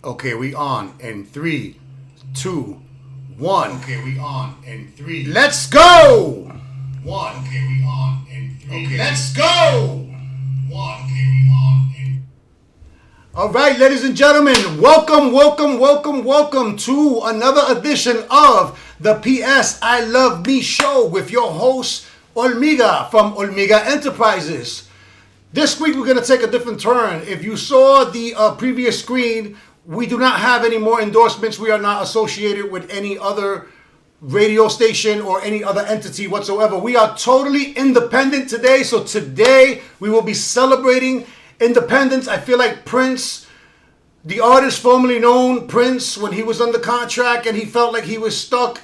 Okay, we on in 3, 2, 1. Okay, we on in 3. Let's go! 1. Okay, we on in 3. Okay, let's go! 1. Okay, we on in. All right, ladies and gentlemen, welcome to another edition of the PS I Love Me show with your host, Aumega from Aumega Enterprises. This week we're going to take a different turn. If you saw the previous screen, we do not have any more endorsements. We are not associated with any other radio station or any other entity whatsoever. We are totally independent today. So today we will be celebrating independence. I feel like Prince, the artist formerly known Prince, when he was under contract and he felt like he was stuck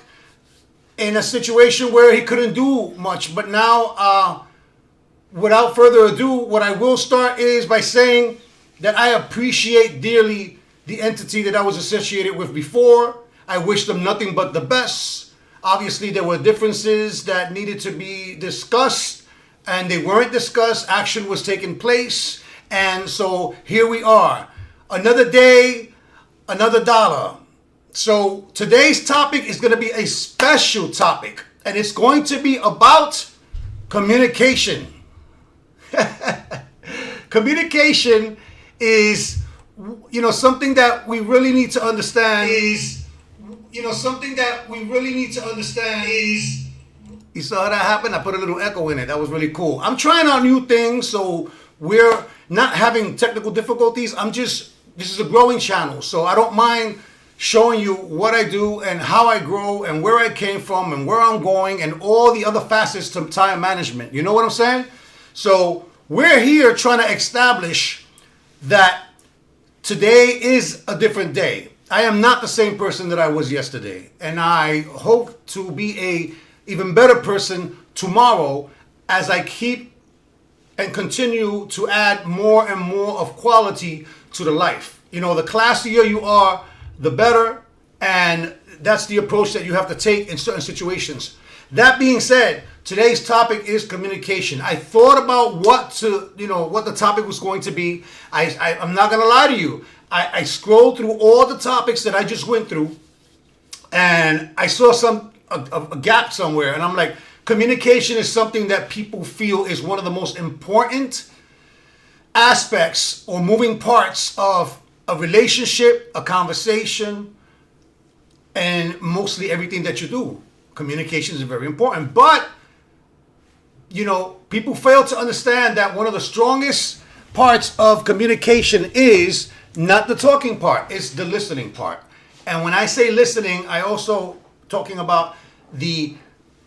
in a situation where he couldn't do much. But now, without further ado, what I will start is by saying that I appreciate dearly the entity that I was associated with before. I wish them nothing but the best. Obviously, there were differences that needed to be discussed, and they weren't discussed. Action was taking place, and so here we are. Another day, another dollar. So today's topic is going to be a special topic, and it's going to be about communication. Communication is, something that we really need to understand. You saw that happen? I put a little echo in it. That was really cool. I'm trying out new things, so we're not having technical difficulties. This is a growing channel, so I don't mind showing you what I do and how I grow and where I came from and where I'm going and all the other facets to time management. You know what I'm saying? So we're here trying to establish that today is a different day. I am not the same person that I was yesterday, and I hope to be a even better person tomorrow as I keep and continue to add more and more of quality to the life. The classier you are, the better, and that's the approach that you have to take in certain situations. That being said, today's topic is communication. I thought about what the topic was going to be. I'm not going to lie to you. I scrolled through all the topics that I just went through, and I saw a gap somewhere, and I'm like, communication is something that people feel is one of the most important aspects or moving parts of a relationship, a conversation, and mostly everything that you do. Communication is very important, but people fail to understand that one of the strongest parts of communication is not the talking part, it's the listening part. And when I say listening, I also talking about the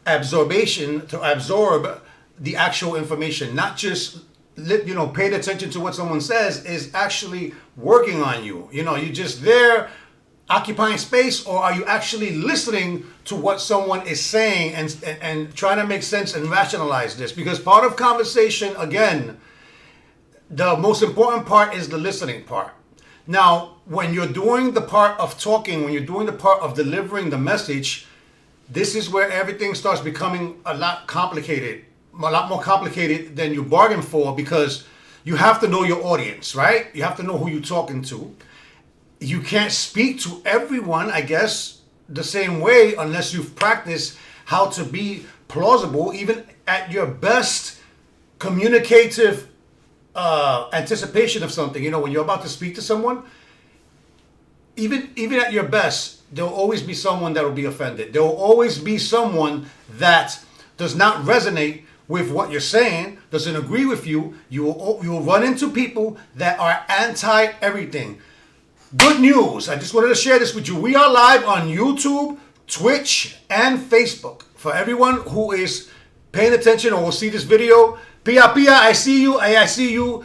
absorption, to absorb the actual information, not just paying attention to what someone says, is actually working on you. You're just there occupying space, or are you actually listening to what someone is saying and trying to make sense and rationalize this? Because part of conversation, again, the most important part is the listening part. Now, when you're doing the part of talking, when you're doing the part of delivering the message, this is where everything starts becoming a lot more complicated than you bargained for, because you have to know your audience, right? You have to know who you're talking to. You can't speak to everyone, I guess, the same way unless you've practiced how to be plausible, even at your best communicative anticipation of something. When you're about to speak to someone, even at your best, there will always be someone that will be offended. There will always be someone that does not resonate with what you're saying, doesn't agree with you. You will run into people that are anti everything. Good news. I just wanted to share this with you. We are live on YouTube, Twitch, and Facebook. For everyone who is paying attention or will see this video, Pia, I see you. I see you.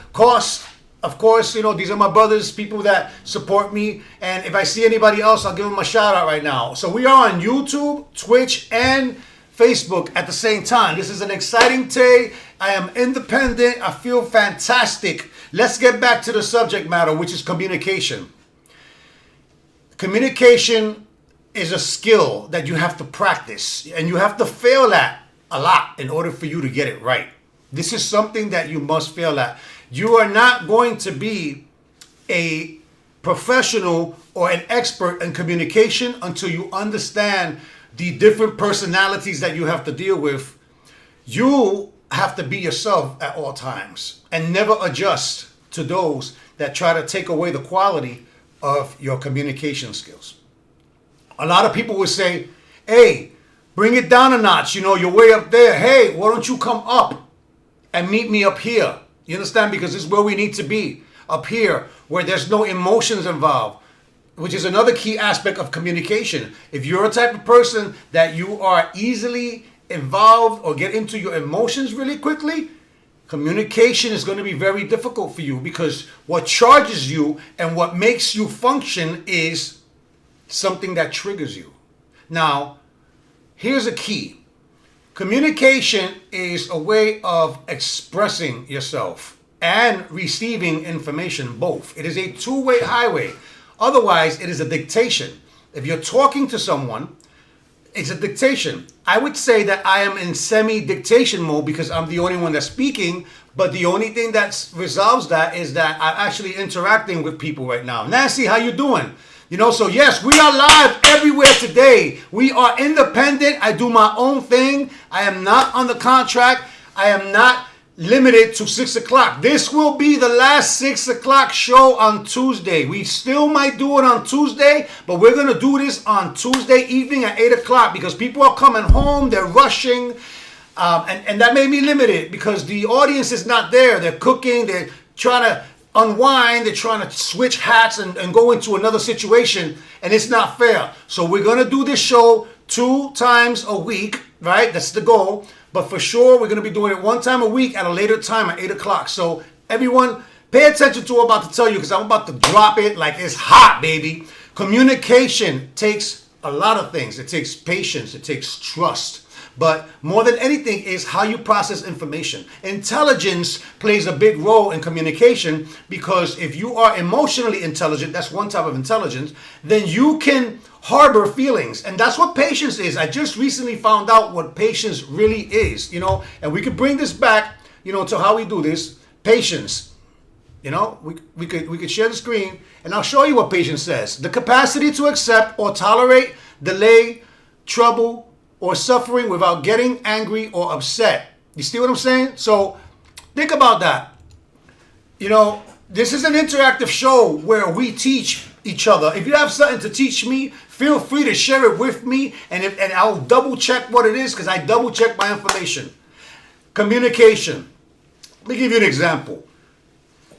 Of course, these are my brothers, people that support me. And if I see anybody else, I'll give them a shout out right now. So we are on YouTube, Twitch, and Facebook at the same time. This is an exciting day. I am independent. I feel fantastic. Let's get back to the subject matter, which is communication. Communication is a skill that you have to practice, and you have to fail at a lot in order for you to get it right. This is something that you must fail at. You are not going to be a professional or an expert in communication until you understand the different personalities that you have to deal with. You have to be yourself at all times and never adjust to those that try to take away the quality of your communication skills. A lot of people would say, hey, bring it down a notch. You're way up there. Hey, why don't you come up and meet me up here? You understand? Because this is where we need to be, up here, where there's no emotions involved, which is another key aspect of communication. If you're a type of person that you are easily involved or get into your emotions really quickly, communication is going to be very difficult for you, because what charges you and what makes you function is something that triggers you. Now, here's a key. Communication is a way of expressing yourself and receiving information, both. It is a two-way highway. Otherwise, it is a dictation. If you're talking to someone, it's a dictation. I would say that I am in semi-dictation mode because I'm the only one that's speaking, but the only thing that resolves that is that I'm actually interacting with people right now. Nancy, how you doing? So yes, we are live everywhere today. We are independent. I do my own thing. I am not on the contract. I am not limited to 6 o'clock. This will be the last 6 o'clock show on Tuesday. We still might do it on Tuesday, but we're going to do this on Tuesday evening at 8 o'clock because people are coming home. They're rushing. And that made me limited because the audience is not there. They're cooking. They're trying to unwind. They're trying to switch hats and go into another situation, and it's not fair. So we're going to do this show 2 times a week, right? That's the goal. But for sure, we're going to be doing it 1 time a week at a later time at 8 o'clock. So everyone, pay attention to what I'm about to tell you because I'm about to drop it like it's hot, baby. Communication takes a lot of things. It takes patience. It takes trust. But more than anything is how you process information. Intelligence plays a big role in communication because if you are emotionally intelligent, that's one type of intelligence, then you can harbor feelings. And that's what patience is. I just recently found out what patience really is, and we could bring this back, to how we do this. Patience. We could share the screen and I'll show you what patience says. The capacity to accept or tolerate delay, trouble, or suffering without getting angry or upset. You see what I'm saying? So think about that. This is an interactive show where we teach each other. If you have something to teach me, feel free to share it with me, and I'll double check what it is because I double check my information. Communication. Let me give you an example.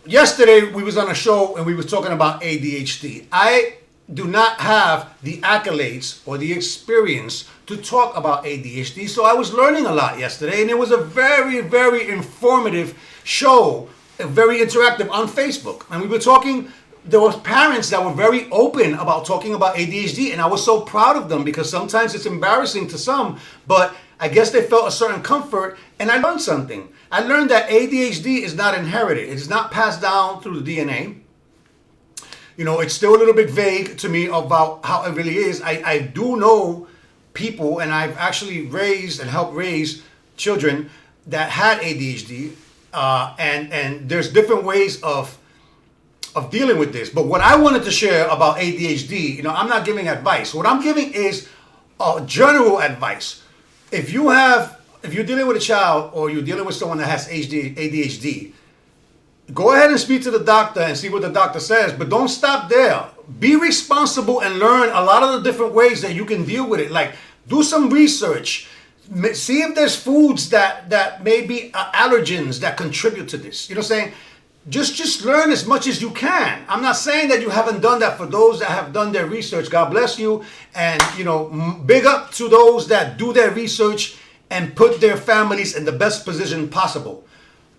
Yesterday we was on a show and we was talking about ADHD. I do not have the accolades or the experience to talk about ADHD. So I was learning a lot yesterday, and it was a very, very informative show, very interactive on Facebook. And we were talking, there were parents that were very open about talking about ADHD, and I was so proud of them because sometimes it's embarrassing to some, but I guess they felt a certain comfort, and I learned something. I learned that ADHD is not inherited. It is not passed down through the DNA. It's still a little bit vague to me about how it really is. I do know people, and I've actually raised and helped raise children that had ADHD, and there's different ways of dealing with this. But what I wanted to share about ADHD, I'm not giving advice. What I'm giving is general advice. If you're dealing with a child or you're dealing with someone that has ADHD, go ahead and speak to the doctor and see what the doctor says, but don't stop there. Be responsible and learn a lot of the different ways that you can deal with it. Like, do some research. See if there's foods that may be allergens that contribute to this. You know what I'm saying? Just learn as much as you can. I'm not saying that you haven't done that. For those that have done their research, God bless you. And, big up to those that do their research and put their families in the best position possible.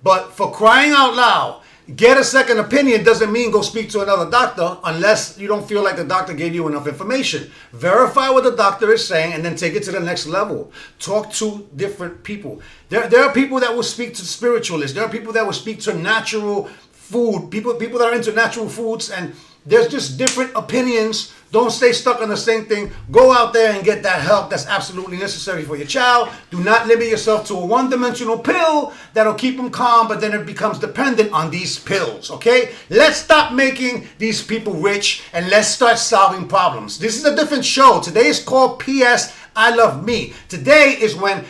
But for crying out loud, get a second opinion doesn't mean go speak to another doctor unless you don't feel like the doctor gave you enough information. Verify what the doctor is saying and then take it to the next level. Talk to different people. There are people that will speak to spiritualists. There are people that will speak to natural food. People that are into natural foods, and there's just different opinions Don't stay stuck on the same thing. Go out there and get that help that's absolutely necessary for your child. Do not limit yourself to a one-dimensional pill that'll keep them calm, but then it becomes dependent on these pills, okay? Let's stop making these people rich and let's start solving problems. This is a different show. Today is called P.S. I Love Me. Today is when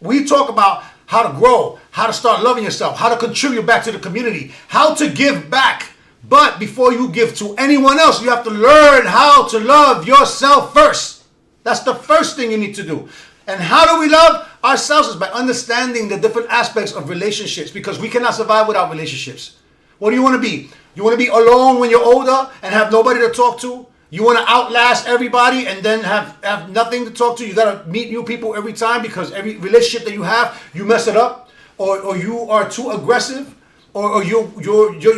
we talk about how to grow, how to start loving yourself, how to contribute back to the community, how to give back. But before you give to anyone else, you have to learn how to love yourself first. That's the first thing you need to do. And how do we love ourselves? Is by understanding the different aspects of relationships, because we cannot survive without relationships. What do you want to be? You want to be alone when you're older and have nobody to talk to? You want to outlast everybody and then have nothing to talk to? You got to meet new people every time because every relationship that you have, you mess it up, or you are too aggressive, or you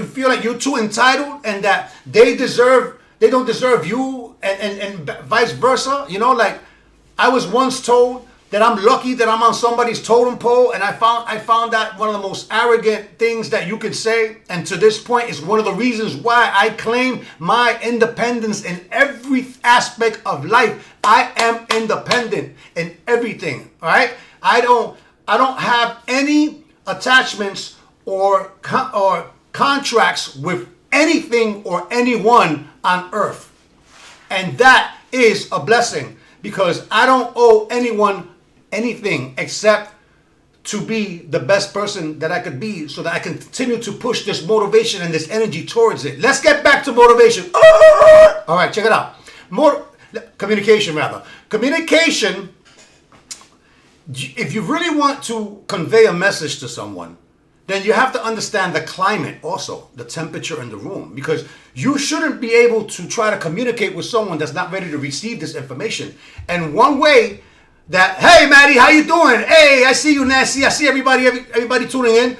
feel like you're too entitled and that they don't deserve you, and vice versa. You know, like I was once told that I'm lucky that I'm on somebody's totem pole, and I found that one of the most arrogant things that you could say. And to this point is one of the reasons why I claim my independence in every aspect of life. I am independent in everything. All right, I don't have any attachments or contracts with anything or anyone on earth. And that is a blessing, because I don't owe anyone anything except to be the best person that I could be, so that I can continue to push this motivation and this energy towards it. Let's get back to motivation. All right, check it out. Communication, rather. Communication, if you really want to convey a message to someone, then you have to understand the climate also, the temperature in the room, because you shouldn't be able to try to communicate with someone that's not ready to receive this information. And one way that, hey, Maddie, how you doing? Hey, I see you, Nancy. I see everybody tuning in.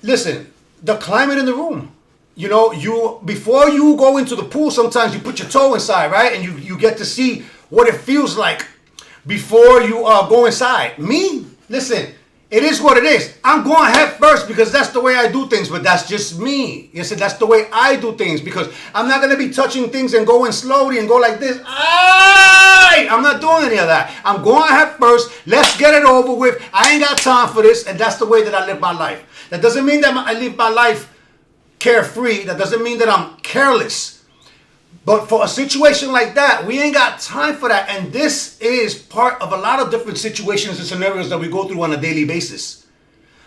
Listen, the climate in the room. You know, before you go into the pool, sometimes you put your toe inside, right? And you get to see what it feels like before you go inside. Me, listen. It is what it is. I'm going head first because that's the way I do things, but that's just me. You see, that's the way I do things, because I'm not going to be touching things and going slowly and go like this. I'm not doing any of that. I'm going head first. Let's get it over with. I ain't got time for this, and that's the way that I live my life. That doesn't mean that I live my life carefree. That doesn't mean that I'm careless. But for a situation like that, we ain't got time for that. And this is part of a lot of different situations and scenarios that we go through on a daily basis.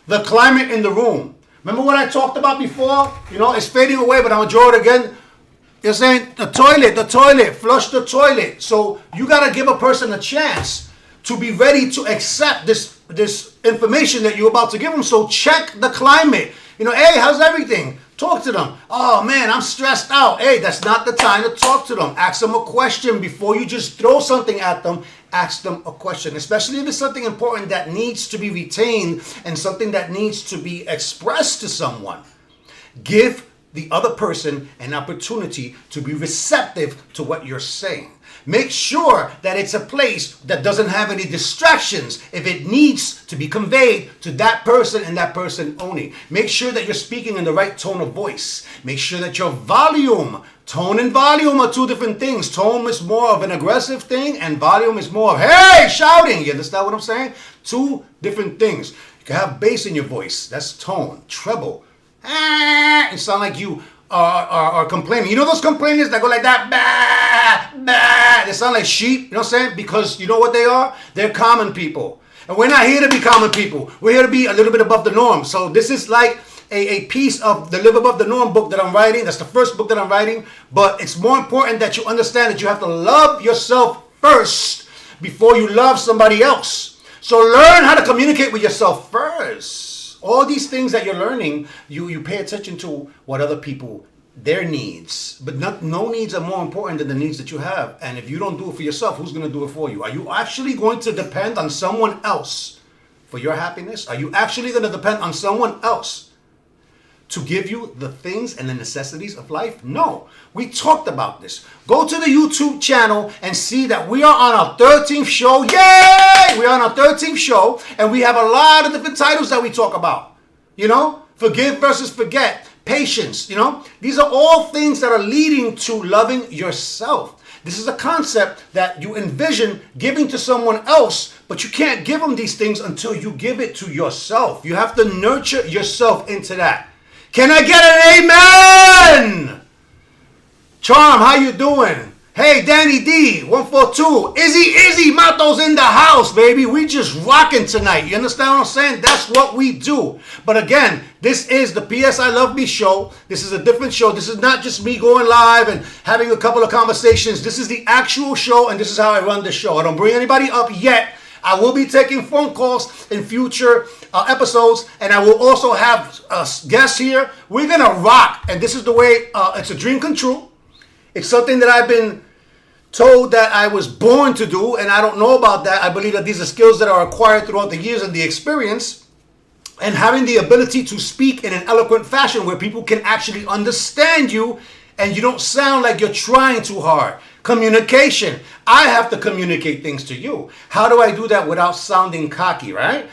The climate in the room. Remember what I talked about before? You know, it's fading away, but I'm going to draw it again. You're saying the toilet, flush the toilet. So you got to give a person a chance to be ready to accept this information that you're about to give them. So check the climate. You know, hey, how's everything? Talk to them. Oh, man, I'm stressed out. Hey, that's not the time to talk to them. Ask them a question before you just throw something at them. Ask them a question, especially if it's something important that needs to be retained and something that needs to be expressed to someone. Give the other person an opportunity to be receptive to what you're saying. Make sure that it's a place that doesn't have any distractions if it needs to be conveyed to that person and that person only. Make sure that you're speaking in the right tone of voice. Make sure that your tone and volume are two different things. Tone is more of an aggressive thing and volume is more of, hey, shouting. You understand what I'm saying? Two different things. You can have bass in your voice. That's tone. Treble. It sounds like you are complaining. You know those complainers that go like that? Bah, bah. They sound like sheep. You know what I'm saying? Because you know what they are? They're common people. And we're not here to be common people. We're here to be a little bit above the norm. So this is like a piece of the Live Above the Norm book that I'm writing. That's the first book that I'm writing. But it's more important that you understand that you have to love yourself first before you love somebody else. So learn how to communicate with yourself first. All these things that you're learning, you pay attention to what other people, their needs. But no needs are more important than the needs that you have. And if you don't do it for yourself, who's going to do it for you? Are you actually going to depend on someone else for your happiness? Are you actually going to depend on someone else to give you the things and the necessities of life? No. We talked about this. Go to the YouTube channel and see that we are on our 13th show. Yay! We're on our 13th show, and we have a lot of different titles that we talk about. You know, forgive versus forget, patience, you know. These are all things that are leading to loving yourself. This is a concept that you envision giving to someone else, but you can't give them these things until you give it to yourself. You have to nurture yourself into that. Can I get an amen? Charm, how you doing? Hey, Danny D, 142. Izzy, Mato's in the house, baby. We just rocking tonight. You understand what I'm saying? That's what we do. But again, this is the PS I Love Me show. This is a different show. This is not just me going live and having a couple of conversations. This is the actual show, and this is how I run the show. I don't bring anybody up yet. I will be taking phone calls in future episodes, and I will also have guests here. We're going to rock, and this is the way, it's a dream come true. It's something that I've been told that I was born to do, and I don't know about that. I believe that these are skills that are acquired throughout the years and the experience, and having the ability to speak in an eloquent fashion where people can actually understand you and you don't sound like you're trying too hard. Communication. I have to communicate things to you. How do I do that without sounding cocky, right?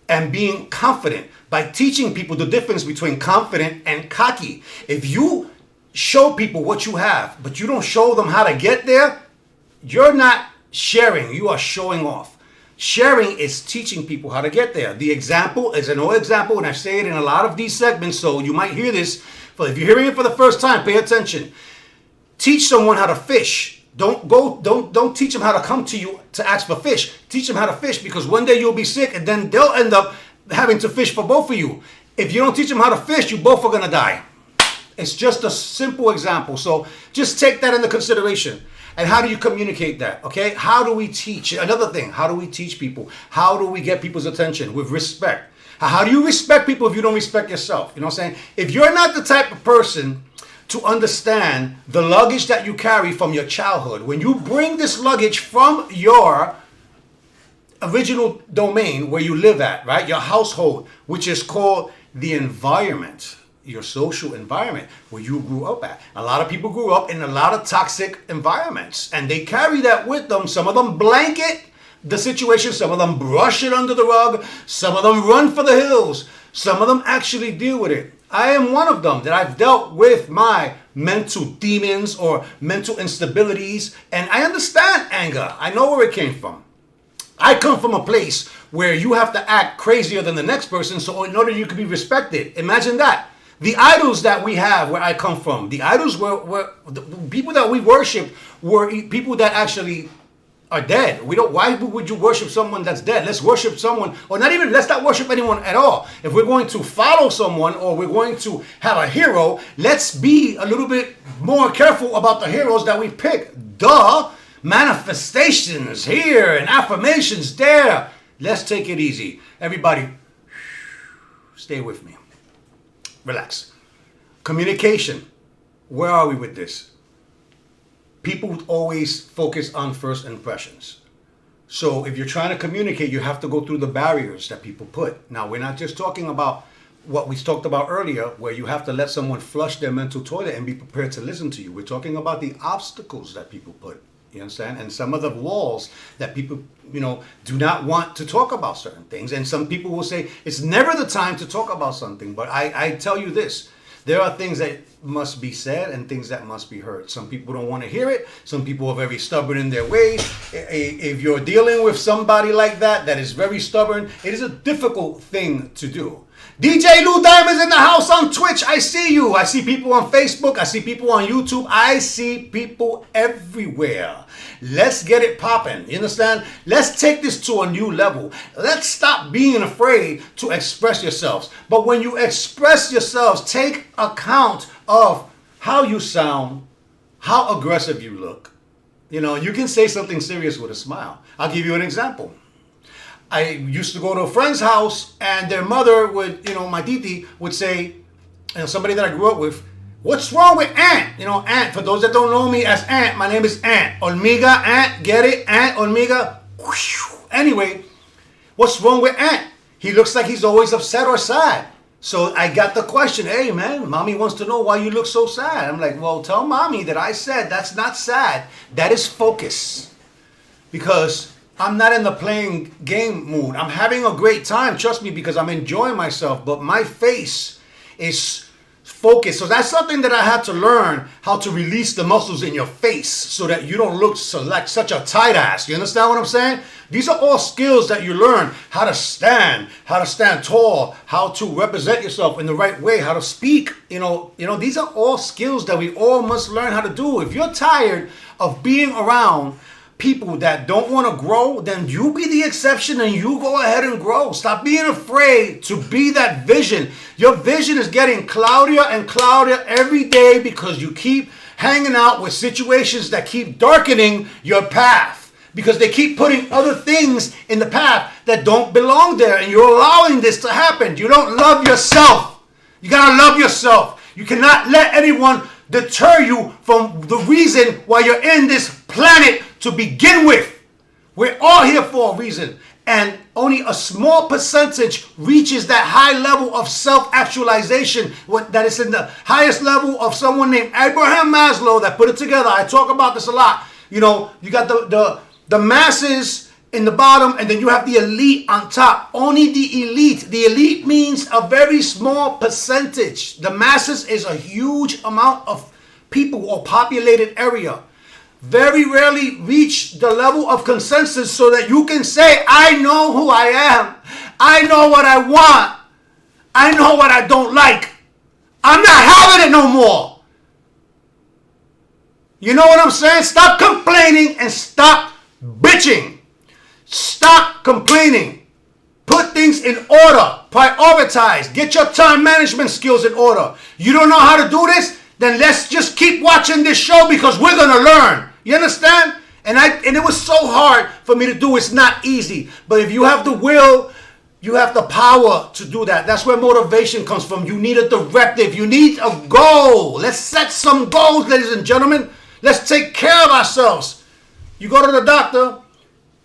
And being confident by teaching people the difference between confident and cocky. If you show people what you have, but you don't show them how to get there, you're not sharing, you are showing off. Sharing is teaching people how to get there. The example is an old example, and I say it in a lot of these segments, so you might hear this. But if you're hearing it for the first time, pay attention. Teach someone how to fish. Don't teach them how to come to you to ask for fish. Teach them how to fish, because one day you'll be sick, and then they'll end up having to fish for both of you. If you don't teach them how to fish, you both are gonna die. It's just a simple example. So just take that into consideration. And how do you communicate that? Okay? How do we teach? Another thing, how do we teach people? How do we get people's attention? With respect. How do you respect people if you don't respect yourself? You know what I'm saying? If you're not the type of person to understand the luggage that you carry from your childhood, when you bring this luggage from your original domain where you live at, right? Your household, which is called the environment. Your social environment where you grew up at. A lot of people grew up in a lot of toxic environments, and they carry that with them. Some of them blanket the situation, some of them brush it under the rug, some of them run for the hills, some of them actually deal with it. I am one of them that I've dealt with my mental demons or mental instabilities, and I understand anger. I know where it came from. I come from a place where you have to act crazier than the next person so in order you can be respected. Imagine that. The idols that we have where I come from, the idols were the people that we worship were people that actually are dead. Why would you worship someone that's dead? Let's worship someone, or let's not worship anyone at all. If we're going to follow someone or we're going to have a hero, let's be a little bit more careful about the heroes that we pick. Duh! Manifestations here and affirmations there. Let's take it easy. Everybody, stay with me. Relax. Communication. Where are we with this? People always focus on first impressions. So if you're trying to communicate, you have to go through the barriers that people put. Now, we're not just talking about what we talked about earlier, where you have to let someone flush their mental toilet and be prepared to listen to you. We're talking about the obstacles that people put. You understand? And some of the walls that people, do not want to talk about certain things. And some people will say, it's never the time to talk about something. But I tell you this, there are things that must be said and things that must be heard. Some people don't want to hear it. Some people are very stubborn in their ways. If you're dealing with somebody like that is very stubborn, it is a difficult thing to do. DJ Lou Diamond's in the house on Twitch. I see you. I see people on Facebook. I see people on YouTube. I see people everywhere. Let's get it popping. You understand? Let's take this to a new level. Let's stop being afraid to express yourselves. But when you express yourselves, take account of how you sound, how aggressive you look. You can say something serious with a smile. I'll give you an example. I used to go to a friend's house, and their mother would, my titi would say, somebody that I grew up with, what's wrong with Aunt? Aunt, for those that don't know me as Aunt, my name is Aunt. Aumega, Aunt, get it? Aunt, Aumega. Anyway, what's wrong with Aunt? He looks like he's always upset or sad. So I got the question, hey man, mommy wants to know why you look so sad. I'm like, well, tell mommy that I said that's not sad. That is focus. Because I'm not in the playing game mood. I'm having a great time, trust me, because I'm enjoying myself. But my face is focus. So that's something that I had to learn, how to release the muscles in your face so that you don't look so like such a tight ass. You understand what I'm saying? These are all skills that you learn. How to stand tall, how to represent yourself in the right way, how to speak. These are all skills that we all must learn how to do. If you're tired of being around people that don't want to grow, then you be the exception and you go ahead and grow. Stop being afraid to be that vision. Your vision is getting cloudier and cloudier every day because you keep hanging out with situations that keep darkening your path, because they keep putting other things in the path that don't belong there, and you're allowing this to happen. You don't love yourself. You gotta love yourself. You cannot let anyone deter you from the reason why you're in this planet to begin with. We're all here for a reason, and only a small percentage reaches that high level of self-actualization that is in the highest level of someone named Abraham Maslow that put it together. I talk about this a lot. You got the masses in the bottom, and then you have the elite on top. Only the elite. The elite means a very small percentage. The masses is a huge amount of people or populated area. Very rarely reach the level of consensus so that you can say, I know who I am. I know what I want. I know what I don't like. I'm not having it no more. You know what I'm saying? Stop complaining and stop bitching. Stop complaining. Put things in order. Prioritize. Get your time management skills in order. You don't know how to do this? Then let's just keep watching this show because we're going to learn. You understand? And it was so hard for me to do. It's not easy. But if you have the will, you have the power to do that. That's where motivation comes from. You need a directive. You need a goal. Let's set some goals, ladies and gentlemen. Let's take care of ourselves. You go to the doctor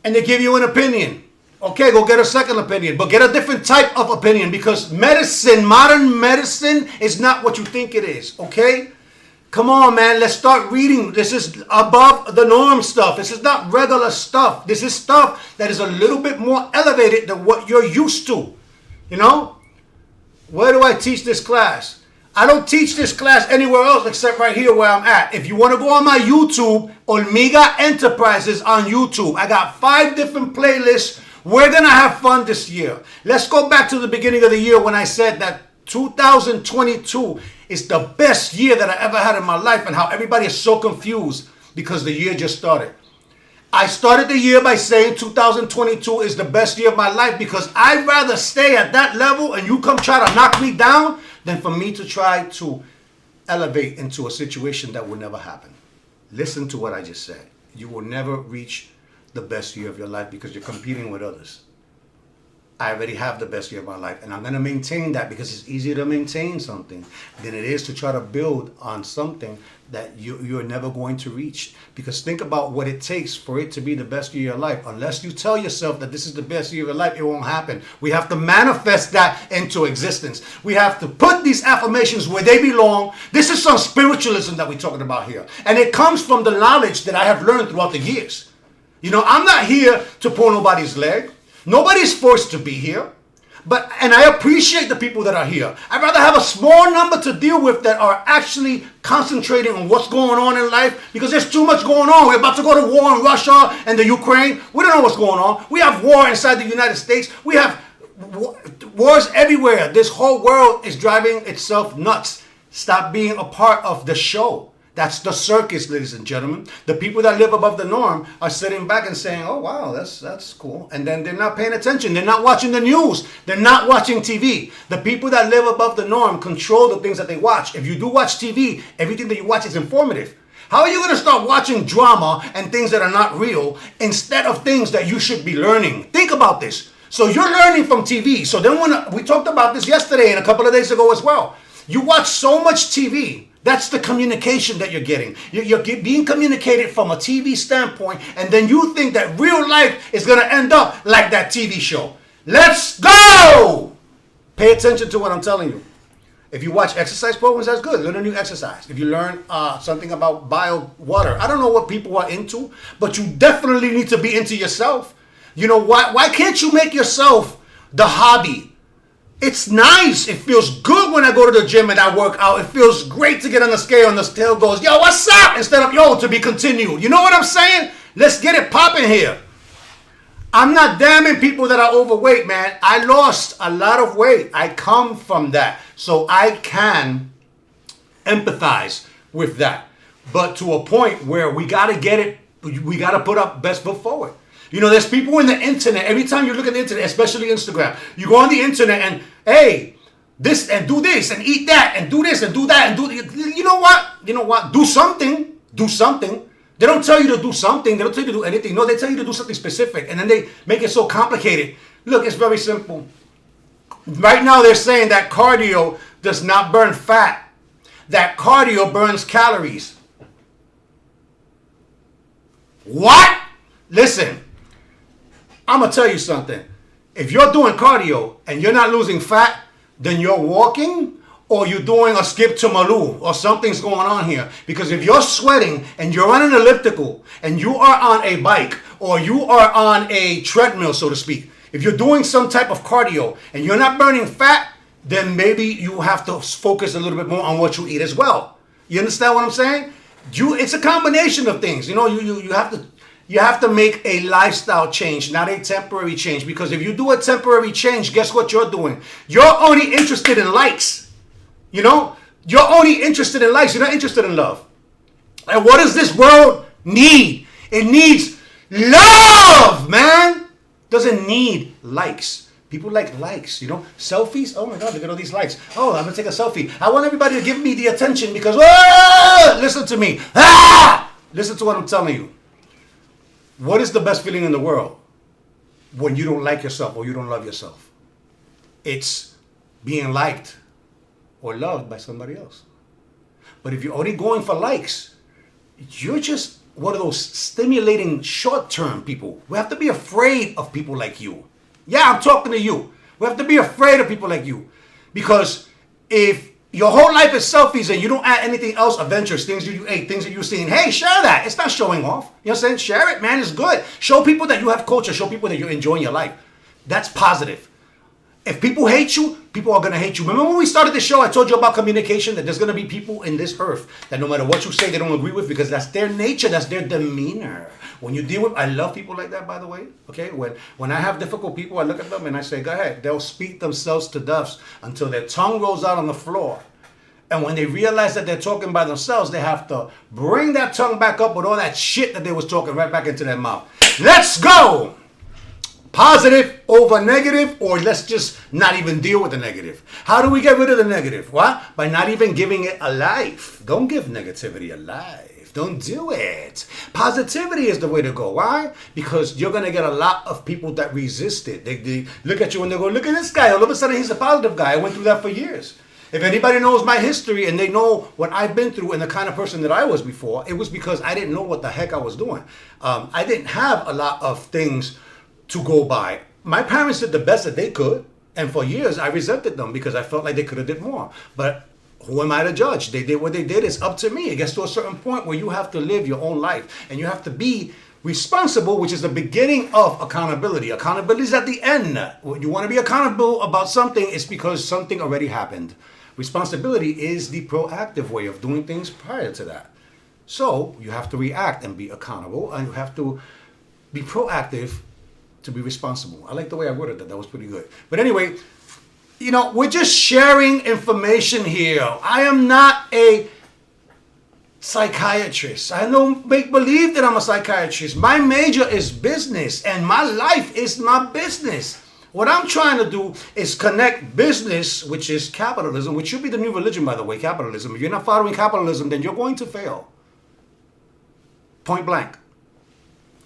and they give you an opinion. Okay, go get a second opinion, but get a different type of opinion, because modern medicine is not what you think it is, okay? Come on, man, let's start reading. This is above the norm stuff. This is not regular stuff. This is stuff that is a little bit more elevated than what you're used to, Where do I teach this class? I don't teach this class anywhere else except right here where I'm at. If you want to go on my YouTube, Aumega Enterprises on YouTube, I got 5 different playlists. We're going to have fun this year. Let's go back to the beginning of the year when I said that 2022 is the best year that I ever had in my life, and how everybody is so confused because the year just started. I started the year by saying 2022 is the best year of my life because I'd rather stay at that level and you come try to knock me down than for me to try to elevate into a situation that will never happen. Listen to what I just said. You will never reach the best year of your life because you're competing with others. I already have the best year of my life, and I'm going to maintain that because it's easier to maintain something than it is to try to build on something that you're never going to reach. Because think about what it takes for it to be the best year of your life. Unless you tell yourself that this is the best year of your life, it won't happen. We have to manifest that into existence. We have to put these affirmations where they belong. This is some spiritualism that we're talking about here. And it comes from the knowledge that I have learned throughout the years. I'm not here to pull nobody's leg. Nobody's forced to be here. And I appreciate the people that are here. I'd rather have a small number to deal with that are actually concentrating on what's going on in life, because there's too much going on. We're about to go to war in Russia and the Ukraine. We don't know what's going on. We have war inside the United States. We have wars everywhere. This whole world is driving itself nuts. Stop being a part of the show. That's the circus, ladies and gentlemen. The people that live above the norm are sitting back and saying, oh, wow, that's cool. And then they're not paying attention. They're not watching the news. They're not watching TV. The people that live above the norm control the things that they watch. If you do watch TV, everything that you watch is informative. How are you going to start watching drama and things that are not real instead of things that you should be learning? Think about this. So you're learning from TV. So then when we talked about this yesterday and a couple of days ago as well. You watch so much TV. That's the communication that you're getting. You're being communicated from a TV standpoint, and then you think that real life is going to end up like that TV show. Let's go! Pay attention to what I'm telling you. If you watch exercise programs, that's good. Learn a new exercise. If you learn something about bio water, I don't know what people are into, but you definitely need to be into yourself. Why can't you make yourself the hobby? It's nice. It feels good when I go to the gym and I work out. It feels great to get on the scale and the scale goes, yo, what's up? Instead of, yo, to be continued. You know what I'm saying? Let's get it popping here. I'm not damning people that are overweight, man. I lost a lot of weight. I come from that. So I can empathize with that. But to a point where we got to get it, we got to put up best foot forward. You know, there's people in the internet. Every time you look at the internet, especially Instagram, you go on the internet and, hey, this and do this and eat that and do this and do that and do. You know what? You know what? Do something. Do something. They don't tell you to do something. They don't tell you to do anything. No, they tell you to do something specific. And then they make it so complicated. Look, it's very simple. Right now they're saying that cardio does not burn fat. That cardio burns calories. What? Listen, I'm going to tell you something. If you're doing cardio and you're not losing fat, then you're walking or you're doing a skip to Malou or something's going on here. Because if you're sweating and you're on an elliptical and you are on a bike or you are on a treadmill, so to speak, if you're doing some type of cardio and you're not burning fat, then maybe you have to focus a little bit more on what you eat as well. You understand what I'm saying? It's a combination of things. You know, you have to make a lifestyle change, not a temporary change. Because if you do a temporary change, guess what you're doing? You're only interested in likes. You know, you're only interested in likes. You're not interested in love. And what does this world need? It needs love, man. Doesn't need likes. People like likes, you know, selfies. Oh my God, look at all these likes. Oh, I'm gonna take a selfie. I want everybody to give me the attention because, listen to me. Listen to what I'm telling you. What is the best feeling in the world when you don't like yourself or you don't love yourself? It's being liked or loved by somebody else. But if you're only going for likes, you're just one of those stimulating short-term people. We have to be afraid of people like you. Yeah, I'm talking to you. We have to be afraid of people like you. Because if your whole life is selfies and you don't add anything else, adventures, things that you ate, things that you've seen, hey, share that. It's not showing off. You know what I'm saying? Share it, man. It's good. Show people that you have culture. Show people that you're enjoying your life. That's positive. If people hate you, people are going to hate you. Remember when we started the show, I told you about communication, that there's going to be people in this earth that no matter what you say, they don't agree with because that's their nature, that's their demeanor. When you deal with, I love people like that, by the way. Okay, when I have difficult people, I look at them and I say, go ahead. They'll speak themselves to death until their tongue rolls out on the floor. And when they realize that they're talking by themselves, they have to bring that tongue back up with all that shit that they was talking right back into their mouth. Let's go! Positive over negative, or let's just not even deal with the negative. How do we get rid of the negative? What? By not even giving it a life. Don't give negativity a life. Don't do it. Positivity is the way to go. Why? Because you're going to get a lot of people that resist it. They look at you and they go, look at this guy. All of a sudden, he's a positive guy. I went through that for years. If anybody knows my history and they know what I've been through and the kind of person that I was before, it was because I didn't know what the heck I was doing. I didn't have a lot of things to go by. My parents did the best that they could, and for years I resented them because I felt like they could have did more. But who am I to judge? They did what they did. It's up to me. It gets to a certain point where you have to live your own life and you have to be responsible, which is the beginning of accountability. Accountability is at the end. When you want to be accountable about something, it's because something already happened. Responsibility is the proactive way of doing things prior to that. So you have to react and be accountable, and you have to be proactive to be responsible. I like the way I worded that. That was pretty good. But anyway, you know, we're just sharing information here. I am not a psychiatrist. I don't make believe that I'm a psychiatrist. My major is business, and my life is my business. What I'm trying to do is connect business, which is capitalism, which should be the new religion, by the way, capitalism. If you're not following capitalism, then you're going to fail. Point blank.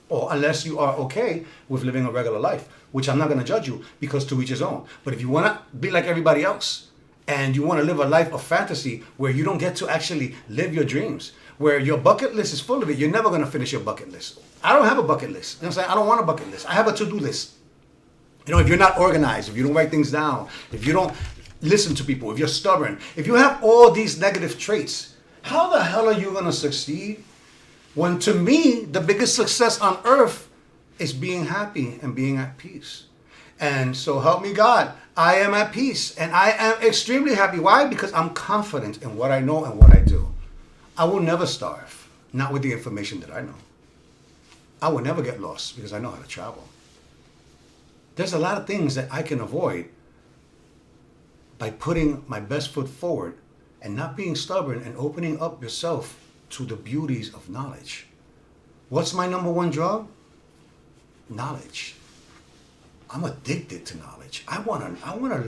Or unless you are okay with living a regular life, which I'm not going to judge you, because to each his own. But if you want to be like everybody else and you want to live a life of fantasy where you don't get to actually live your dreams, where your bucket list is full of it, you're never going to finish your bucket list. I don't have a bucket list. You know what I'm saying? I don't want a bucket list. I have a to-do list. You know, if you're not organized, if you don't write things down, if you don't listen to people, if you're stubborn, if you have all these negative traits, how the hell are you going to succeed? When to me, the biggest success on earth is being happy and being at peace. And so help me God, I am at peace and I am extremely happy. Why? Because I'm confident in what I know and what I do. I will never starve, not with the information that I know. I will never get lost because I know how to travel. There's a lot of things that I can avoid by putting my best foot forward and not being stubborn and opening up yourself to the beauties of knowledge. What's my number one drug? Knowledge. I'm addicted to knowledge. I want to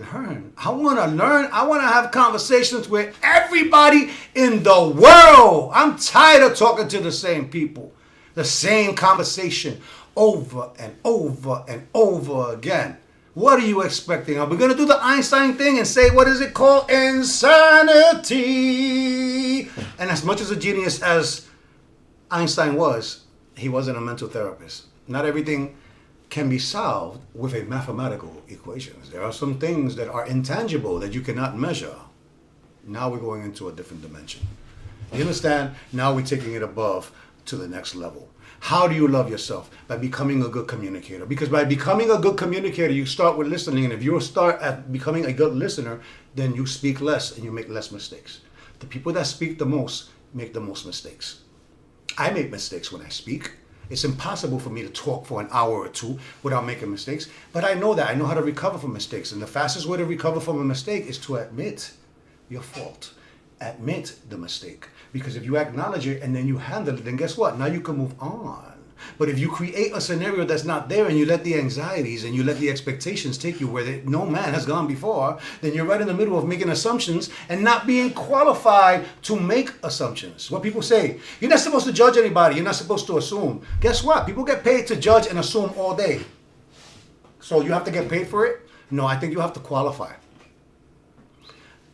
learn. I want to have conversations with everybody in the world. I'm tired of talking to the same people. The same conversation over and over and over again. What are you expecting? Are we going to do the Einstein thing and say, what is it called? Insanity. And as much as a genius as Einstein was, he wasn't a mental therapist. Not everything can be solved with a mathematical equations. There are some things that are intangible that you cannot measure. Now we're going into a different dimension. You understand? Now we're taking it above to the next level. How do you love yourself? By becoming a good communicator. Because by becoming a good communicator, you start with listening. And if you start at becoming a good listener, then you speak less and you make less mistakes. The people that speak the most make the most mistakes. I make mistakes when I speak. It's impossible for me to talk for an hour or two without making mistakes. But I know that. I know how to recover from mistakes. And the fastest way to recover from a mistake is to admit your fault. Admit the mistake. Because if you acknowledge it and then you handle it, then guess what? Now you can move on. But if you create a scenario that's not there and you let the anxieties and you let the expectations take you where no man has gone before, then you're right in the middle of making assumptions and not being qualified to make assumptions. What people say, you're not supposed to judge anybody. You're not supposed to assume. Guess what? People get paid to judge and assume all day. So you have to get paid for it? No, I think you have to qualify.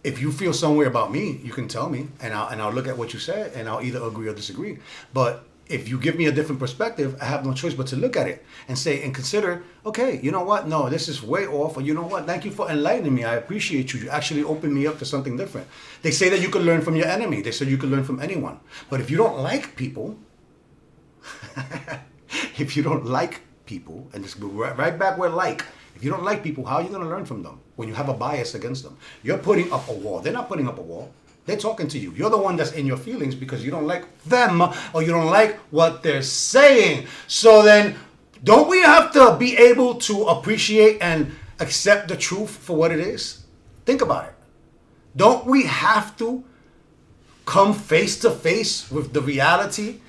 If you feel some way about me, you can tell me, and I'll look at what you said, and I'll either agree or disagree. But if you give me a different perspective, I have no choice but to look at it and say and consider, okay, you know what? No, this is way off. Or you know what? Thank you for enlightening me. I appreciate you. You actually opened me up to something different. They say that you can learn from your enemy. They say you can learn from anyone. But if you don't like people, if you don't like people, and this right back where like, if you don't like people, how are you going to learn from them when you have a bias against them? You're putting up a wall. They're not putting up a wall. They're talking to you. You're the one that's in your feelings because you don't like them or you don't like what they're saying. So then, don't we have to be able to appreciate and accept the truth for what it is? Think about it. Don't we have to come face to face with the reality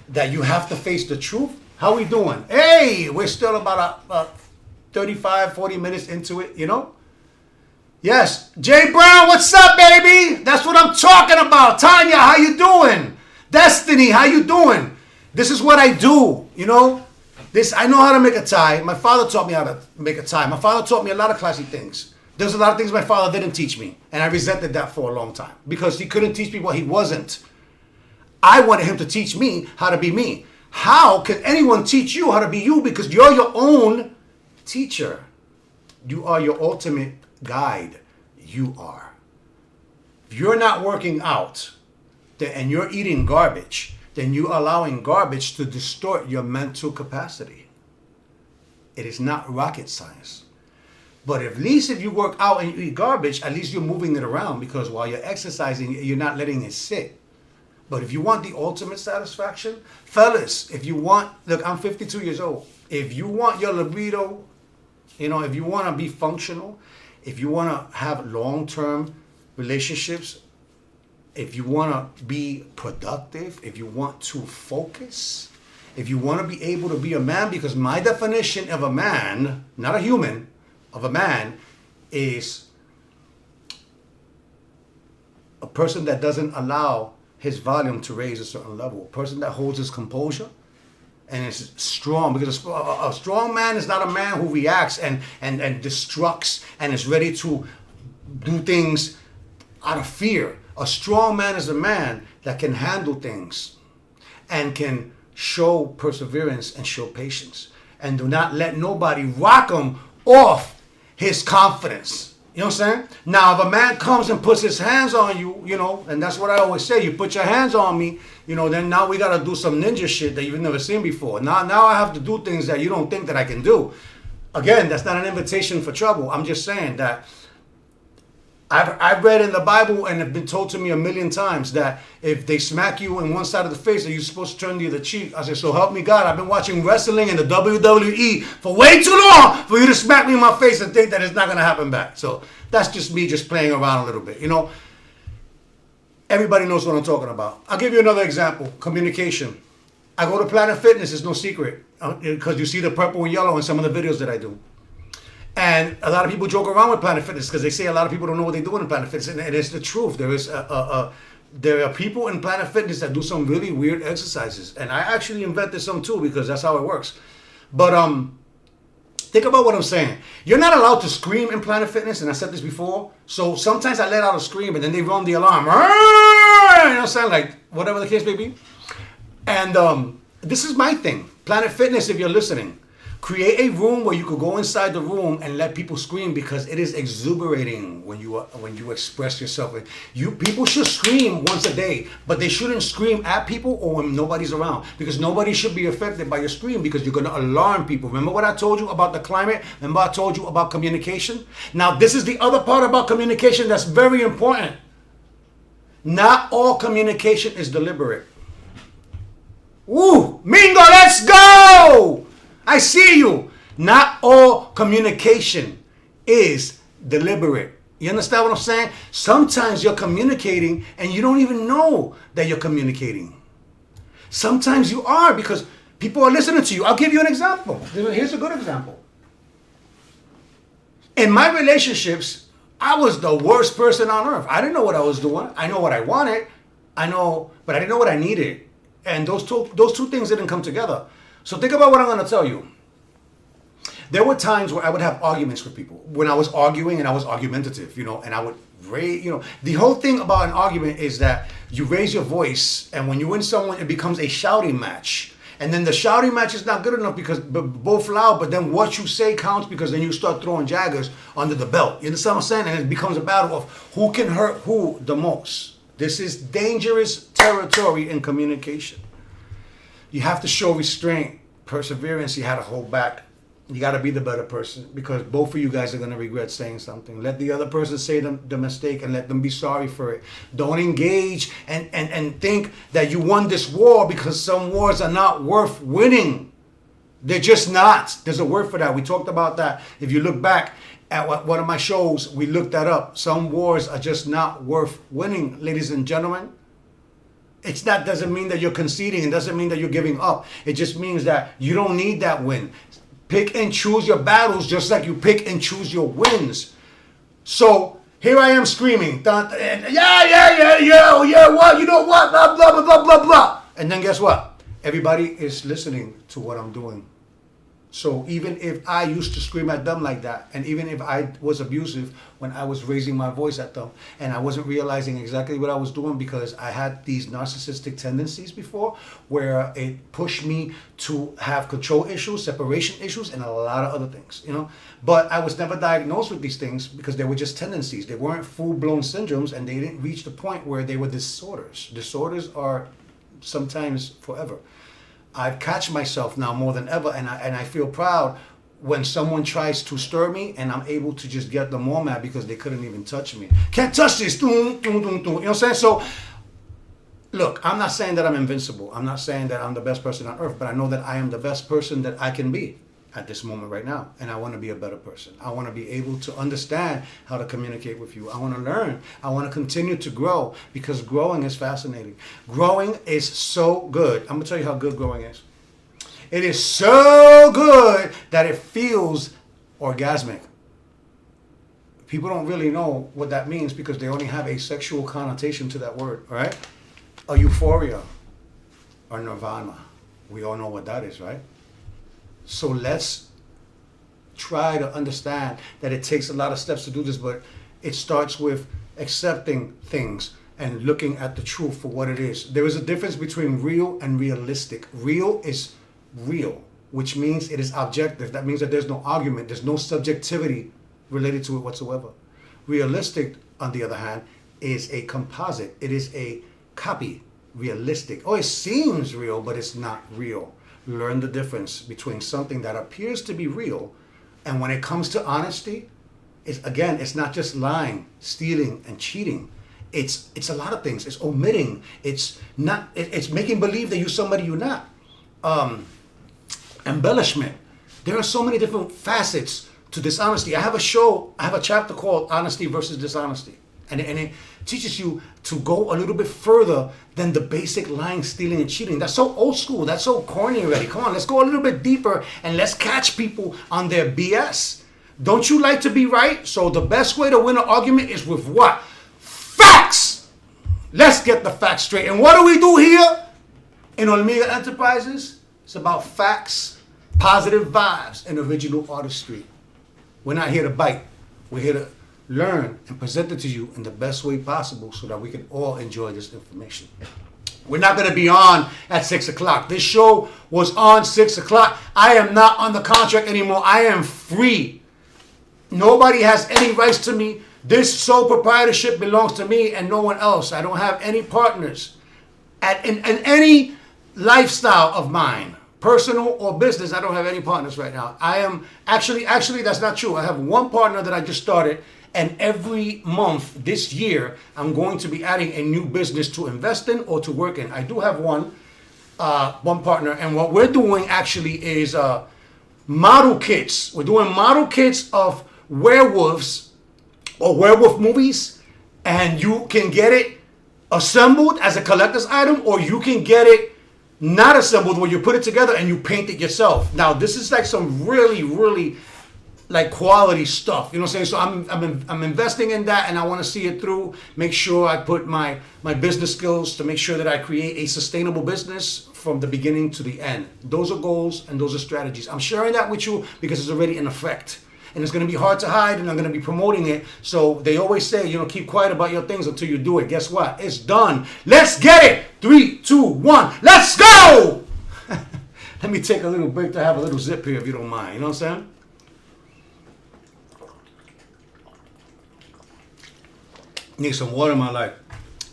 that you have to face the truth? How we doing? Hey, we're still about 35, 40 minutes into it, you know? Yes. Jay Brown, what's up, baby? That's what I'm talking about. Tanya, how you doing? Destiny, how you doing? This is what I do, you know? I know how to make a tie. My father taught me how to make a tie. My father taught me a lot of classy things. There's a lot of things my father didn't teach me. And I resented that for a long time. Because he couldn't teach me what he wasn't. I wanted him to teach me how to be me. How can anyone teach you how to be you? Because you're your own teacher. You are your ultimate guide. You are. If you're not working out and you're eating garbage, then you're allowing garbage to distort your mental capacity. It is not rocket science. But at least if you work out and you eat garbage, at least you're moving it around because while you're exercising, you're not letting it sit. But if you want the ultimate satisfaction, fellas, if you want, look, I'm 52 years old. If you want your libido, you know, if you want to be functional, if you want to have long-term relationships, if you want to be productive, if you want to focus, if you want to be able to be a man, because my definition of a man, not a human, of a man is a person that doesn't allow his volume to raise a certain level, a person that holds his composure and is strong, because a strong man is not a man who reacts and destructs and is ready to do things out of fear. A strong man is a man that can handle things and can show perseverance and show patience and do not let nobody rock him off his confidence. You know what I'm saying? Now, if a man comes and puts his hands on you, you know, and that's what I always say, you put your hands on me, you know, then now we got to do some ninja shit that you've never seen before. Now I have to do things that you don't think that I can do. Again, that's not an invitation for trouble. I'm just saying that I've read in the Bible and have been told to me a million times that if they smack you in one side of the face, are you supposed to turn the other cheek? I said, so help me God. I've been watching wrestling and the WWE for way too long for you to smack me in my face and think that it's not going to happen back. So that's just me just playing around a little bit. You know, everybody knows what I'm talking about. I'll give you another example. Communication. I go to Planet Fitness. It's no secret because you see the purple and yellow in some of the videos that I do. And a lot of people joke around with Planet Fitness because they say a lot of people don't know what they're doing in Planet Fitness, and it's the truth. There are people in Planet Fitness that do some really weird exercises, and I actually invented some too because that's how it works. But think about what I'm saying. You're not allowed to scream in Planet Fitness, and I said this before. So sometimes I let out a scream, and then they run the alarm. You know what I'm saying? Like whatever the case may be. And this is my thing. Planet Fitness, if you're listening. Create a room where you could go inside the room and let people scream because it is exuberating when you express yourself. People should scream once a day, but they shouldn't scream at people or when nobody's around because nobody should be affected by your scream because you're going to alarm people. Remember what I told you about the climate? Remember I told you about communication? Now this is the other part about communication that's very important. Not all communication is deliberate. Ooh, Mingo, let's go! I see you. Not all communication is deliberate. You understand what I'm saying? Sometimes you're communicating and you don't even know that you're communicating. Sometimes you are because people are listening to you. I'll give you an example. Here's a good example. In my relationships, I was the worst person on earth. I didn't know what I was doing. I know what I wanted. But I didn't know what I needed. And those two things didn't come together. So think about what I'm going to tell you. There were times where I would have arguments with people. When I was arguing and I was argumentative, and I would raise, the whole thing about an argument is that you raise your voice and when you win someone, it becomes a shouting match. And then the shouting match is not good enough because both loud, but then what you say counts because then you start throwing jaggers under the belt. You understand what I'm saying? And it becomes a battle of who can hurt who the most. This is dangerous territory in communication. You have to show restraint, perseverance. You have to hold back. You got to be the better person because both of you guys are going to regret saying something. Let the other person say the mistake and let them be sorry for it. Don't engage and think that you won this war because some wars are not worth winning. They're just not. There's a word for that. We talked about that. If you look back at one of my shows, we looked that up. Some wars are just not worth winning, ladies and gentlemen. That doesn't mean that you're conceding. It doesn't mean that you're giving up. It just means that you don't need that win. Pick and choose your battles just like you pick and choose your wins. So here I am screaming, yeah, what? You know what? Blah, blah, blah, blah, blah, blah. And then guess what? Everybody is listening to what I'm doing. So even if I used to scream at them like that, and even if I was abusive when I was raising my voice at them, and I wasn't realizing exactly what I was doing because I had these narcissistic tendencies before, where it pushed me to have control issues, separation issues, and a lot of other things, But I was never diagnosed with these things because they were just tendencies. They weren't full-blown syndromes, and they didn't reach the point where they were disorders. Disorders are sometimes forever. I catch myself now more than ever, and I feel proud when someone tries to stir me, and I'm able to just get them more mad because they couldn't even touch me. Can't touch this. You know what I'm saying? So, look, I'm not saying that I'm invincible. I'm not saying that I'm the best person on earth, but I know that I am the best person that I can be at this moment right now, and I want to be a better person. I want to be able to understand how to communicate with you. I want to learn. I want to continue to grow because growing is fascinating. Growing is so good. I'm going to tell you how good growing is. It is so good that it feels orgasmic. People don't really know what that means because they only have a sexual connotation to that word, all right? A euphoria or nirvana. We all know what that is, right? So let's try to understand that it takes a lot of steps to do this, but it starts with accepting things and looking at the truth for what it is. There is a difference between real and realistic. Real is real, which means it is objective. That means that there's no argument, there's no subjectivity related to it whatsoever. Realistic, on the other hand, is a composite. It is a copy. Realistic. Oh, it seems real, but it's not real. Learn the difference between something that appears to be real And when it comes to honesty, it's not just lying, stealing, and cheating. It's a lot of things. It's omitting. It's making believe that you're somebody you're not. Embellishment. There are so many different facets to dishonesty. I have a chapter called Honesty versus Dishonesty. And it teaches you to go a little bit further than the basic lying, stealing, and cheating. That's so old school. That's so corny already. Come on, let's go a little bit deeper and let's catch people on their BS. Don't you like to be right? So the best way to win an argument is with what? Facts! Let's get the facts straight. And what do we do here in Aumega Enterprises? It's about facts, positive vibes, and original artistry. We're not here to bite. We're here to learn and present it to you in the best way possible so that we can all enjoy this information. We're not going to be on at 6 o'clock. This show was on 6 o'clock. I am not on the contract anymore. I am free. Nobody has any rights to me. This sole proprietorship belongs to me and no one else. I don't have any partners in any lifestyle of mine, personal or business. I don't have any partners right now. I am actually that's not true. I have one partner that I just started, and every month this year I'm going to be adding a new business to invest in or to work in. I do have one partner, and what we're doing actually is model kits. We're doing model kits of werewolves or werewolf movies, and you can get it assembled as a collector's item, or you can get it not assembled where you put it together and you paint it yourself. Now this is like some really like quality stuff, you know what I'm saying? So I'm investing in that, and I want to see it through, make sure I put my business skills to make sure that I create a sustainable business from the beginning to the end. Those are goals and those are strategies. I'm sharing that with you because it's already in effect. And it's going to be hard to hide, and I'm going to be promoting it. So they always say, keep quiet about your things until you do it. Guess what? It's done. Let's get it. 3, 2, 1. Let's go. Let me take a little break to have a little zip here if you don't mind. You know what I'm saying? Need some water in my life.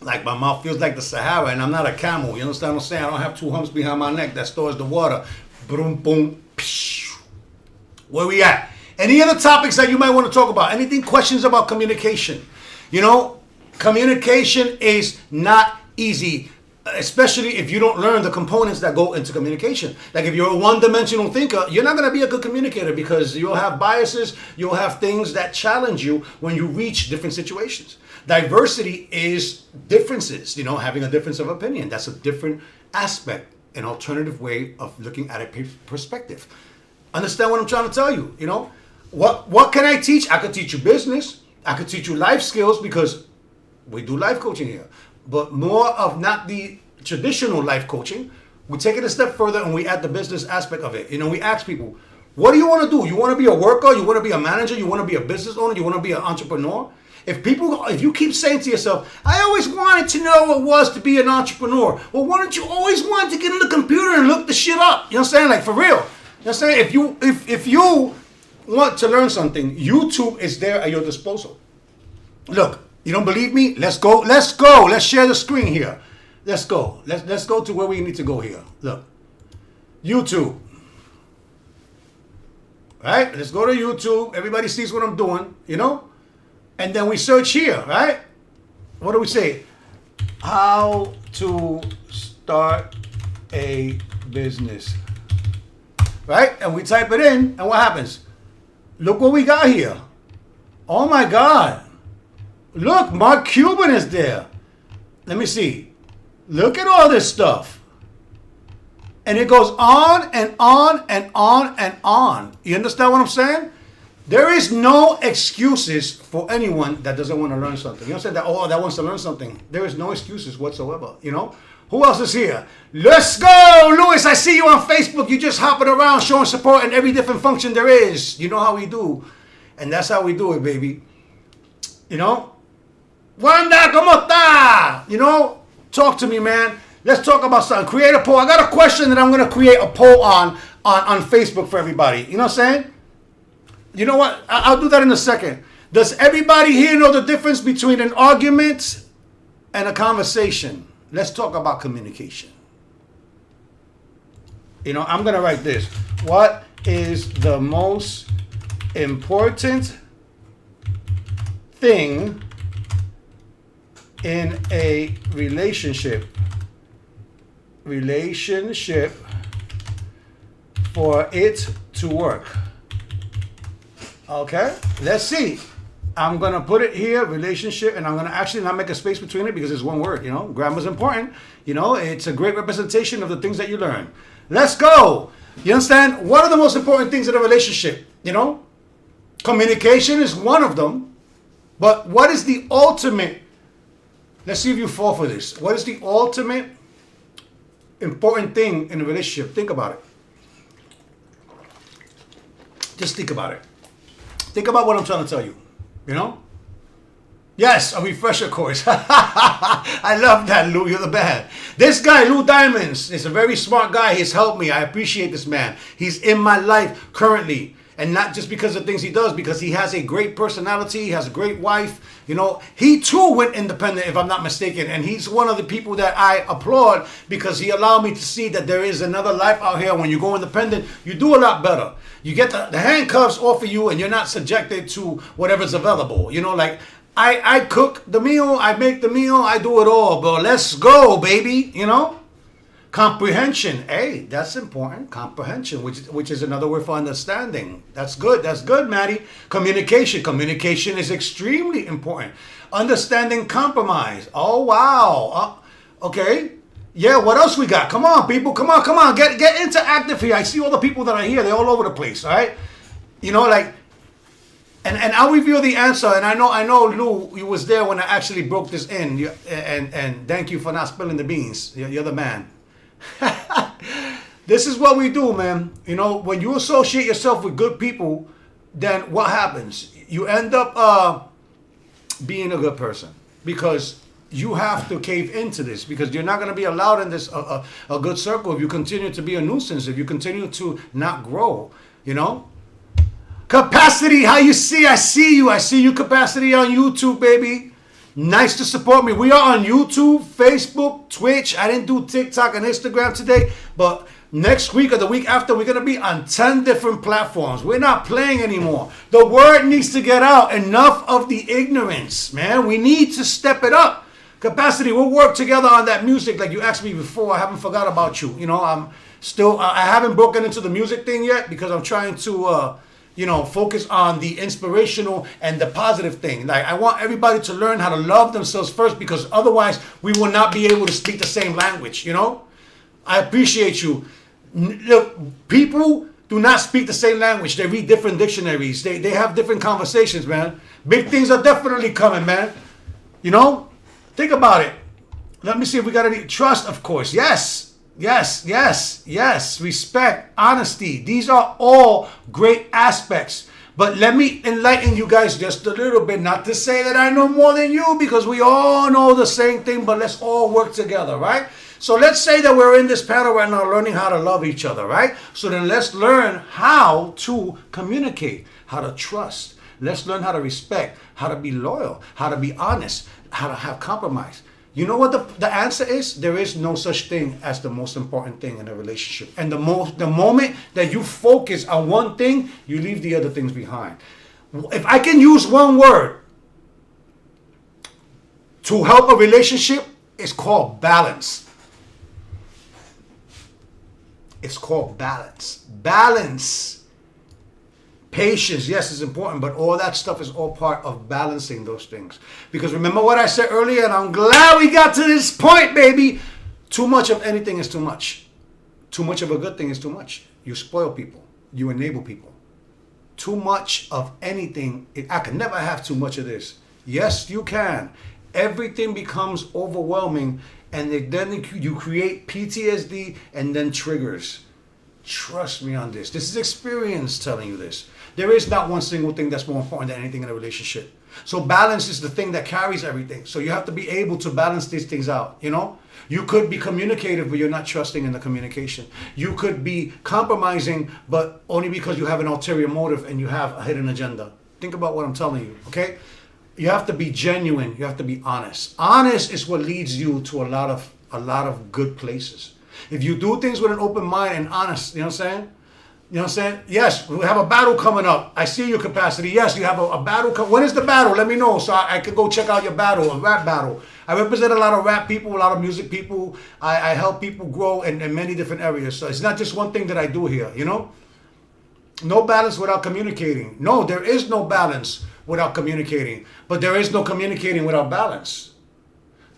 Like my mouth feels like the Sahara, and I'm not a camel. You understand what I'm saying? I don't have 2 humps behind my neck that stores the water. Boom, boom. Where we at? Any other topics that you might want to talk about? Anything, questions about communication? Communication is not easy, especially if you don't learn the components that go into communication. Like if you're a one-dimensional thinker, you're not going to be a good communicator because you'll have biases, you'll have things that challenge you when you reach different situations. Diversity is differences, having a difference of opinion. That's a different aspect, an alternative way of looking at a perspective. Understand what I'm trying to tell you, What can I teach? I could teach you business. I could teach you life skills because we do life coaching here. But more of not the traditional life coaching. We take it a step further and we add the business aspect of it. We ask people, what do you want to do? You want to be a worker? You want to be a manager? You want to be a business owner? You want to be an entrepreneur? If you keep saying to yourself, I always wanted to know what it was to be an entrepreneur. Well, why don't you always want to get on the computer and look the shit up? You know what I'm saying? Like for real. You know what I'm saying? If you want to learn something, YouTube is there at your disposal. Look, you don't believe me? Let's go. Let's share the screen here. Let's go. Let's go to where we need to go here. Look, YouTube. Right? Let's go to YouTube. Everybody sees what I'm doing, And then we search here, right? What do we say? How to start a business. Right? And we type it in, and what happens? Look what we got here. Oh my God. Look, Mark Cuban is there. Let me see. Look at all this stuff. And it goes on and on and on and on. You understand what I'm saying? There is no excuses for anyone that doesn't want to learn something. You understand that? Oh, that wants to learn something. There is no excuses whatsoever. Who else is here? Let's go, Louis. I see you on Facebook. You just hopping around showing support in every different function there is. You know how we do. And that's how we do it, baby. Wanda, ¿cómo está? Talk to me, man. Let's talk about something. Create a poll. I got a question that I'm going to create a poll on Facebook for everybody. You know what I'm saying? You know what? I'll do that in a second. Does everybody here know the difference between an argument and a conversation? Let's talk about communication. I'm going to write this. What is the most important thing in a relationship for it to work. Okay, let's see. I'm going to put it here, relationship, and I'm going to actually not make a space between it because it's one word, Grammar's important. It's a great representation of the things that you learn. Let's go. You understand? What are the most important things in a relationship? Communication is one of them. But what is the ultimate? Let's see if you fall for this. What is the ultimate important thing in a relationship? Think about it. Just think about it. Think about what I'm trying to tell you. Yes, a refresher course. I love that, Lou. You're the man. This guy, Lou Diamonds, is a very smart guy. He's helped me. I appreciate this man. He's in my life currently. And not just because of things he does, because he has a great personality. He has a great wife. He too went independent, if I'm not mistaken. And he's one of the people that I applaud because he allowed me to see that there is another life out here. When you go independent, you do a lot better. You get the handcuffs off of you and you're not subjected to whatever's available. I cook the meal, I make the meal, I do it all. But let's go, baby, Comprehension. Hey, that's important. Comprehension, which is another word for understanding. That's good. That's good, Maddie. Communication. Communication is extremely important. Understanding compromise. Oh, wow. Okay. Yeah, what else we got? Come on, people. Come on. Get interactive here. I see all the people that are here. They're all over the place, all right? And I'll reveal the answer. And I know, Lou, you was there when I actually broke this in. And thank you for not spilling the beans. You're the man. This is what we do, man. When you associate yourself with good people, then what happens? You end up being a good person because you have to cave into this because you're not going to be allowed in this a good circle if you continue to be a nuisance, if you continue to not grow, Capacity, how you see? I see you, Capacity, on YouTube, baby. Nice to support me. We are on YouTube, Facebook, Twitch. I didn't do TikTok and Instagram today, but next week or the week after, we're going to be on 10 different platforms. We're not playing anymore. The word needs to get out. Enough of the ignorance, man. We need to step it up. Capacity, we'll work together on that music like you asked me before. I haven't forgot about you. I haven't broken into the music thing yet because I'm trying to... focus on the inspirational and the positive thing. Like, I want everybody to learn how to love themselves first because otherwise we will not be able to speak the same language, I appreciate you. Look, people do not speak the same language. They read different dictionaries. They have different conversations, man. Big things are definitely coming, man. Think about it. Let me see if we got any trust, of course. Yes. Respect, honesty. These are all great aspects. But let me enlighten you guys just a little bit. Not to say that I know more than you because we all know the same thing, but let's all work together, right? So let's say that we're in this panel right now learning how to love each other, right? So then let's learn how to communicate, how to trust. Let's learn how to respect, how to be loyal, how to be honest, how to have compromise. You know what the answer is? There is no such thing as the most important thing in a relationship. And the moment that you focus on one thing, you leave the other things behind. If I can use one word to help a relationship, it's called balance. It's called balance. Balance. Patience, yes, is important, but all that stuff is all part of balancing those things. Because remember what I said earlier, and I'm glad we got to this point, baby. Too much of anything is too much. Too much of a good thing is too much. You spoil people. You enable people. Too much of anything, I can never have too much of this. Yes, you can. Everything becomes overwhelming, and then you create PTSD and then triggers. Trust me on this. This is experience telling you this. There is not one single thing that's more important than anything in a relationship. So balance is the thing that carries everything. So you have to be able to balance these things out, You could be communicative, but you're not trusting in the communication. You could be compromising, but only because you have an ulterior motive and you have a hidden agenda. Think about what I'm telling you, okay? You have to be genuine. You have to be honest. Honest is what leads you to a lot of good places. If you do things with an open mind and honest, you know what I'm saying? You know what I'm saying? Yes, we have a battle coming up. I see your capacity. Yes, you have a battle. When is the battle? Let me know so I can go check out your battle, a rap battle. I represent a lot of rap people, a lot of music people. I help people grow in many different areas. So it's not just one thing that I do here, you know? No balance without communicating. No, there is no balance without communicating. But there is no communicating without balance.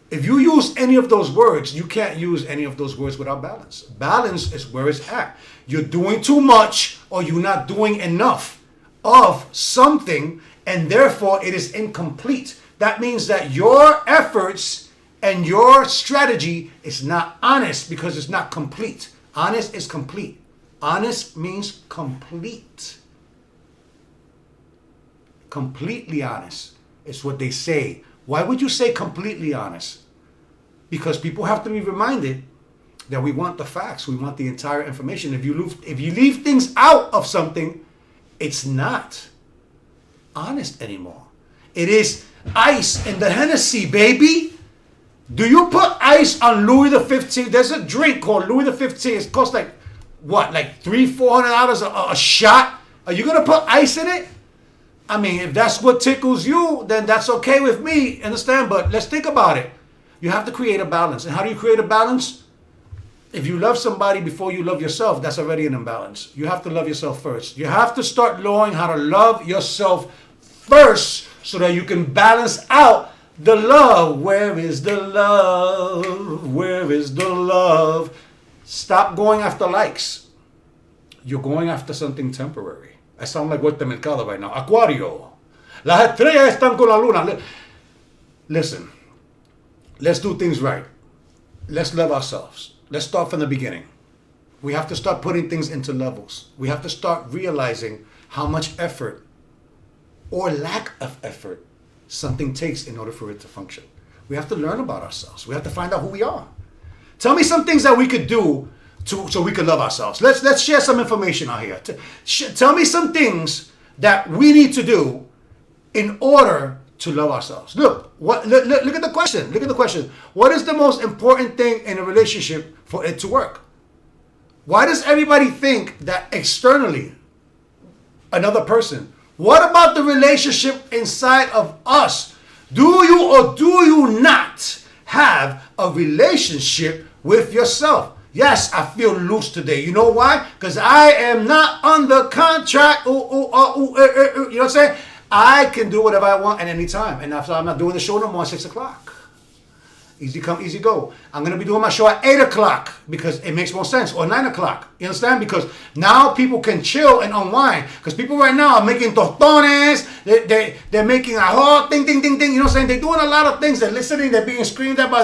If you use any of those words, you can't use any of those words without balance. Balance is where it's at. You're doing too much or you're not doing enough of something, and therefore it is incomplete. That means that your efforts and your strategy is not honest because it's not complete. Honest is complete. Honest means complete. Completely honest. It's what they say. Why would you say completely honest? Because people have to be reminded that we want the facts. We want the entire information. If you leave things out of something, it's not honest anymore. It is ice in the Hennessy, baby. Do you put ice on Louis the 15th? There's a drink called Louis the 15th. It costs like, what, like $300-$400 a shot? Are you going to put ice in it? I mean, if that's what tickles you, then that's okay with me, understand? But let's think about it. You have to create a balance. And how do you create a balance? If you love somebody before you love yourself, that's already an imbalance. You have to love yourself first. You have to start learning how to love yourself first so that you can balance out the love. Where is the love? Where is the love? Stop going after likes. You're going after something temporary. I sound like Huerta Mercado right now. Acuario. Las estrellas están con la luna. Listen. Let's do things right. Let's love ourselves. Let's start from the beginning. We have to start putting things into levels. We have to start realizing how much effort or lack of effort something takes in order for it to function. We have to learn about ourselves. We have to find out who we are. Tell me some things that we could do so we can love ourselves. Let's share some information out here. Tell me some things that we need to do in order to love ourselves. Look at the question. Look at the question. What is the most important thing in a relationship for it to work? Why does everybody think that externally, another person? What about the relationship inside of us? Do you or do you not have a relationship with yourself? Yes, I feel loose today. You know why? Because I am not under contract. You know what I'm saying? I can do whatever I want at any time. And after I'm not doing the show no more at 6 o'clock. Easy come, easy go. I'm going to be doing my show at 8 o'clock because it makes more sense. Or 9 o'clock. You understand? Because now people can chill and unwind. Because people right now are making tostones. They're making a whole ding, ding, ding, ding. You know what I'm saying? They're doing a lot of things. They're listening. They're being screamed at by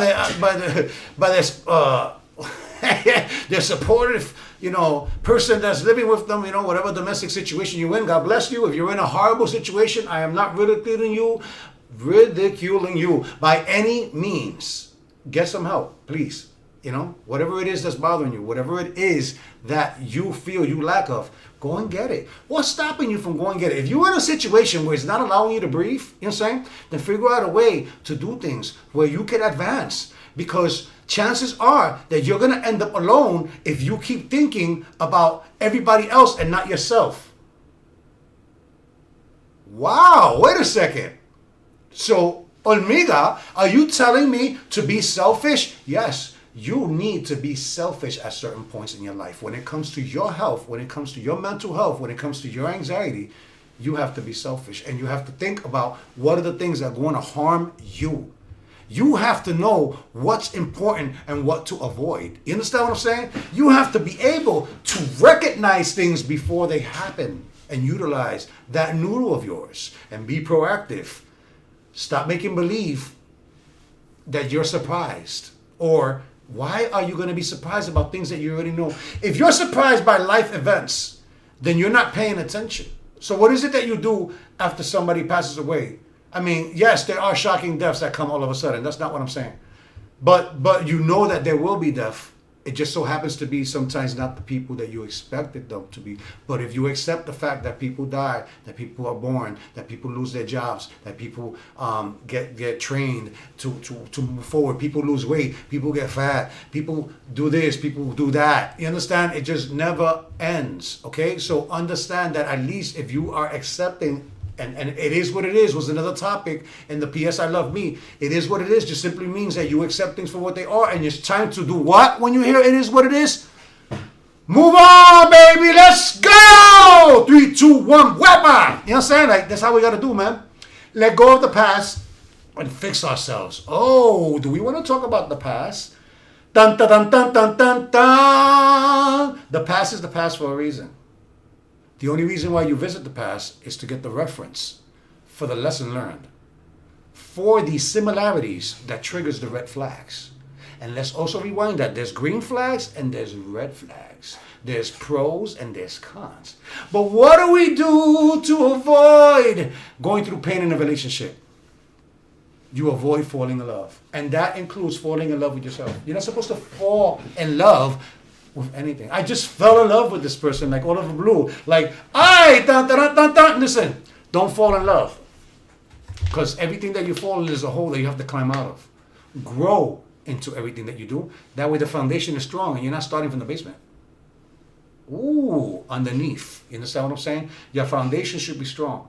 their supportive, person that's living with them, whatever domestic situation you're in. God bless you. If you're in a horrible situation, I am not ridiculing you by any means. Get some help, please. Whatever it is that's bothering you, whatever it is that you feel you lack of, go and get it. What's stopping you from going and get it? If you're in a situation where it's not allowing you to breathe, you know what I'm saying? Then figure out a way to do things where you can advance. Because chances are that you're going to end up alone if you keep thinking about everybody else and not yourself. Wow, wait a second. So, Aumega, are you telling me to be selfish? Yes, you need to be selfish at certain points in your life. When it comes to your health, when it comes to your mental health, when it comes to your anxiety, you have to be selfish. And you have to think about what are the things that are going to harm you. You have to know what's important and what to avoid. You understand what I'm saying? You have to be able to recognize things before they happen and utilize that noodle of yours and be proactive. Stop making believe that you're surprised. Or why are you going to be surprised about things that you already know? If you're surprised by life events, then you're not paying attention. So what is it that you do after somebody passes away? I mean, yes, there are shocking deaths that come all of a sudden. That's not what I'm saying. But you know that there will be death. It just so happens to be sometimes not the people that you expected them to be. But if you accept the fact that people die, that people are born, that people lose their jobs, that people get trained to move forward, people lose weight, people get fat, people do this, people do that. You understand? It just never ends. Okay? So understand that at least if you are accepting, and it is what it is was another topic in the PS I Love Me. It is what it is just simply means that you accept things for what they are, and it's time to do what when you hear it is what it is? Move on, baby, let's go! 3, 2, 1, weapon! You know what I'm saying? Like, that's how we gotta do, man. Let go of the past and fix ourselves. Oh, do we want to talk about the past? Dun dun dun dun dun dun dun. The past is the past for a reason. The only reason why you visit the past is to get the reference for the lesson learned, for the similarities that triggers the red flags. And let's also rewind that. There's green flags and there's red flags. There's pros and there's cons. But what do we do to avoid going through pain in a relationship? You avoid falling in love. And that includes falling in love with yourself. You're not supposed to fall in love with anything. I just fell in love with this person like all over blue. Like, listen, don't fall in love. Because everything that you fall in is a hole that you have to climb out of. Grow into everything that you do. That way the foundation is strong and you're not starting from the basement. Ooh, underneath. You understand what I'm saying? Your foundation should be strong.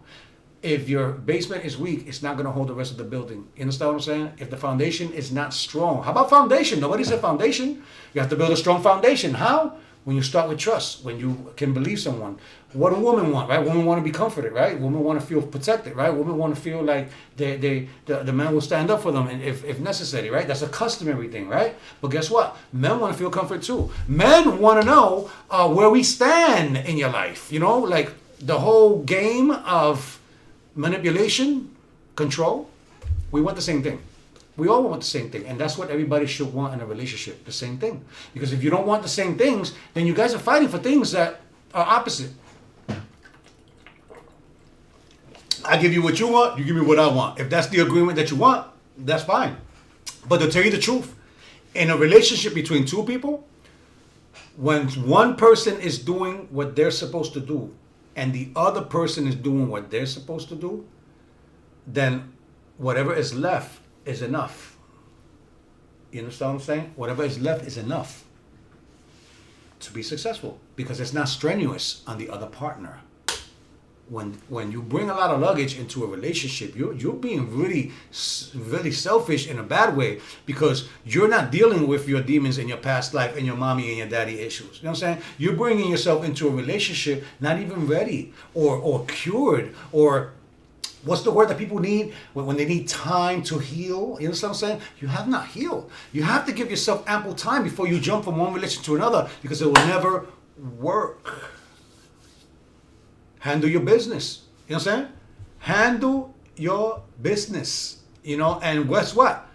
If your basement is weak, it's not going to hold the rest of the building. You understand what I'm saying? If the foundation is not strong. How about foundation? Nobody said foundation. You have to build a strong foundation. How? When you start with trust, when you can believe someone. What do women want, right? Women want to be comforted, right? Women want to feel protected, right? Women want to feel like the man will stand up for them if necessary, right? That's a customary thing, right? But guess what? Men want to feel comfort too. Men want to know where we stand in your life. You know, like the whole game of manipulation, control, we want the same thing. We all want the same thing. And that's what everybody should want in a relationship, the same thing. Because if you don't want the same things, then you guys are fighting for things that are opposite. I give you what you want, you give me what I want. If that's the agreement that you want, that's fine. But to tell you the truth, in a relationship between two people, when one person is doing what they're supposed to do, and the other person is doing what they're supposed to do, then whatever is left is enough. You understand what I'm saying? Whatever is left is enough to be successful because it's not strenuous on the other partner. When you bring a lot of luggage into a relationship, you're being really selfish in a bad way because you're not dealing with your demons in your past life and your mommy and your daddy issues. You know what I'm saying? You're bringing yourself into a relationship not even ready or cured or what's the word that people need when they need time to heal? You know what I'm saying? You have not healed. You have to give yourself ample time before you jump from one relation to another because it will never work. Handle your business. You know what I'm saying? Handle your business. You know, and guess what?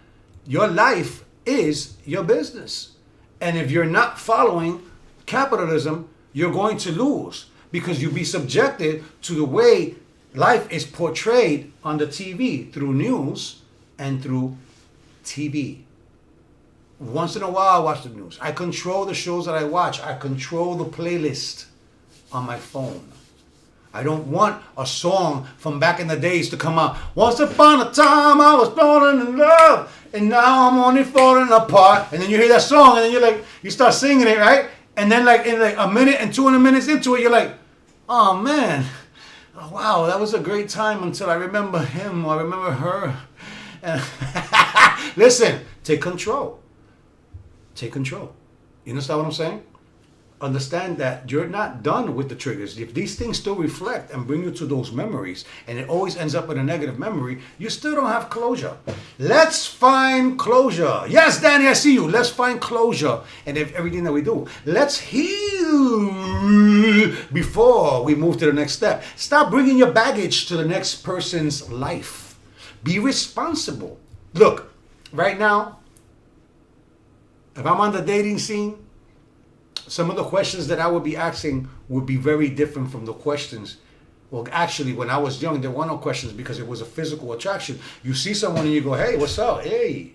Your life is your business. And if you're not following capitalism, you're going to lose because you'll be subjected to the way life is portrayed on the TV through news and through TV. Once in a while, I watch the news. I control the shows that I watch. I control the playlist on my phone. I don't want a song from back in the days to come out. Once upon a time, I was falling in love, and now I'm only falling apart. And then you hear that song, and then you're like, you start singing it, right? And then like in like a minute and 200 minutes into it, you're like, oh man, oh, wow, that was a great time until I remember him or I remember her. And listen, take control. Take control. You understand what I'm saying? Understand that you're not done with the triggers. If these things still reflect and bring you to those memories, and it always ends up with a negative memory, you still don't have closure. Let's find closure. Yes, Danny, I see you. Let's find closure in everything that we do. Let's heal before we move to the next step. Stop bringing your baggage to the next person's life. Be responsible. Look, right now, if I'm on the dating scene, some of the questions that I would be asking would be very different from the questions. Well, actually, when I was young, there were no questions because it was a physical attraction. You see someone and you go, hey, what's up? Hey.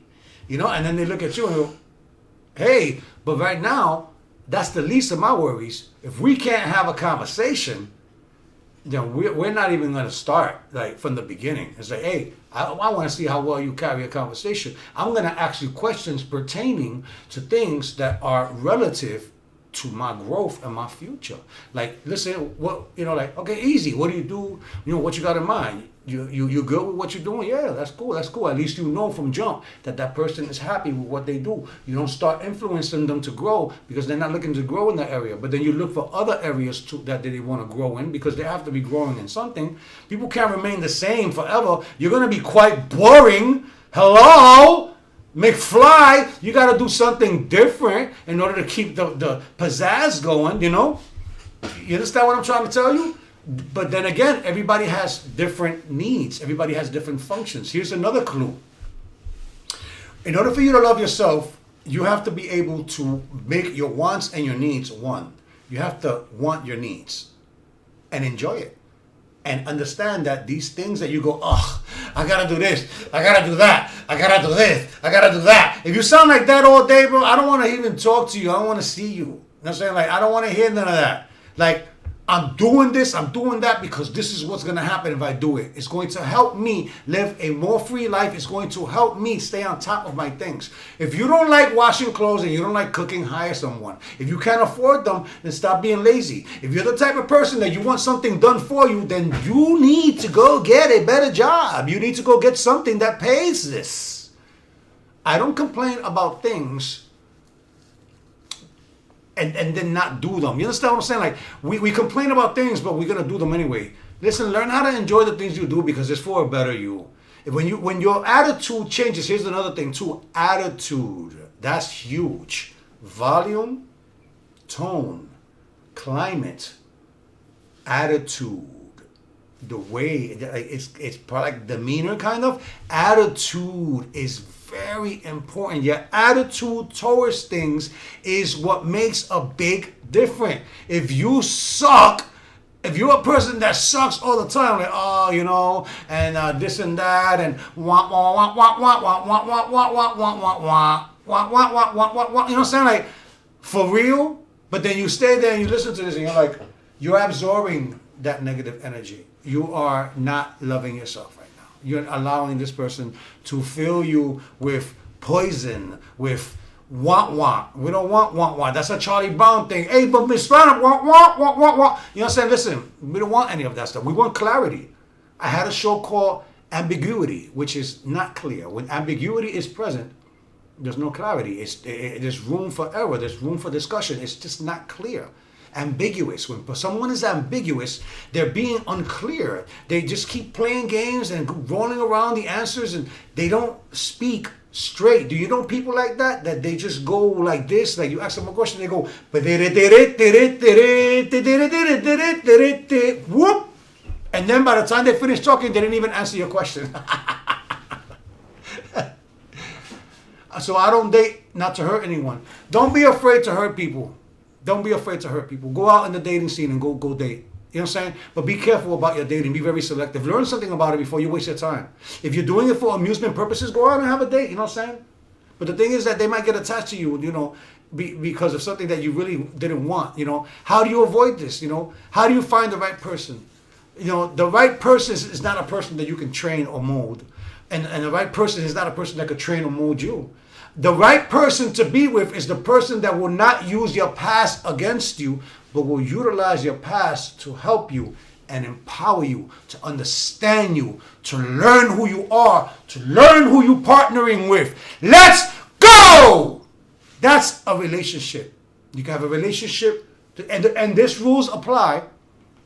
You know, and then they look at you and go, hey, but right now, that's the least of my worries. If we can't have a conversation, then we're not even going to start like from the beginning. It's like, hey, I want to see how well you carry a conversation. I'm going to ask you questions pertaining to things that are relative to my growth and my future. Like, listen, what, like, okay, easy. What do you do? What you got in mind? You good with what you're doing? Yeah, that's cool. That's cool. At least you know from jump that person is happy with what they do. You don't start influencing them to grow because they're not looking to grow in that area. But then you look for other areas too that they want to grow in because they have to be growing in something. People can't remain the same forever. You're going to be quite boring. Hello? McFly, you got to do something different in order to keep the pizzazz going, You understand what I'm trying to tell you? But then again, everybody has different needs. Everybody has different functions. Here's another clue. In order for you to love yourself, you have to be able to make your wants and your needs one. You have to want your needs and enjoy it. And understand that these things that you go, oh, I gotta do this, I gotta do that, I gotta do this, I gotta do that. If you sound like that all day, bro, I don't want to even talk to you. I don't want to see you. You know what I'm saying? Like, I don't want to hear none of that. Like, I'm doing this, I'm doing that because this is what's going to happen if I do it. It's going to help me live a more free life. It's going to help me stay on top of my things. If you don't like washing clothes and you don't like cooking, hire someone. If you can't afford them, then stop being lazy. If you're the type of person that you want something done for you, then you need to go get a better job. You need to go get something that pays this. I don't complain about things and then not do them. You understand what I'm saying? Like, we complain about things, but we're going to do them anyway. Listen, learn how to enjoy the things you do because it's for a better you. When your attitude changes, here's another thing too. Attitude. That's huge. Volume, tone, climate, attitude. The way, it's probably like demeanor kind of. Attitude is very important. Your attitude towards things is what makes a big difference. If you suck, if you're a person that sucks all the time, like, oh, and this and that, and wah wah wah wah wah wah wah wah wah wah wah wah wah wah wah wah wah wah, you know what I'm saying? Like, for real. But then you stay there and you listen to this and you're like, you're absorbing that negative energy. You are not loving yourself right now. You're allowing this person to fill you with poison, with want. We don't want. That's a Charlie Brown thing. Hey, but Miss Brown, want. You know what I'm saying? Listen, we don't want any of that stuff. We want clarity. I had a show called Ambiguity, which is not clear. When ambiguity is present, there's no clarity. There's room for error. There's room for discussion. It's just not clear. Ambiguous. When someone is ambiguous, they're being unclear. They just keep playing games and rolling around the answers, and they don't speak straight. Do you know people like that? That they just go like this, like you ask them a question, they go whoop, and then by the time they finish talking, they didn't even answer your question. So I don't date not to hurt anyone. Don't be afraid to hurt people. Don't be afraid to hurt people. Go out in the dating scene and go date. You know what I'm saying? But be careful about your dating. Be very selective. Learn something about it before you waste your time. If you're doing it for amusement purposes, go out and have a date. You know what I'm saying? But the thing is that they might get attached to you, because of something that you really didn't want. How do you avoid this? How do you find the right person? The right person is not a person that you can train or mold. And the right person is not a person that could train or mold you. The right person to be with is the person that will not use your past against you, but will utilize your past to help you and empower you, to understand you, to learn who you are, to learn who you're partnering with. Let's go! That's a relationship. You can have a relationship, and these rules apply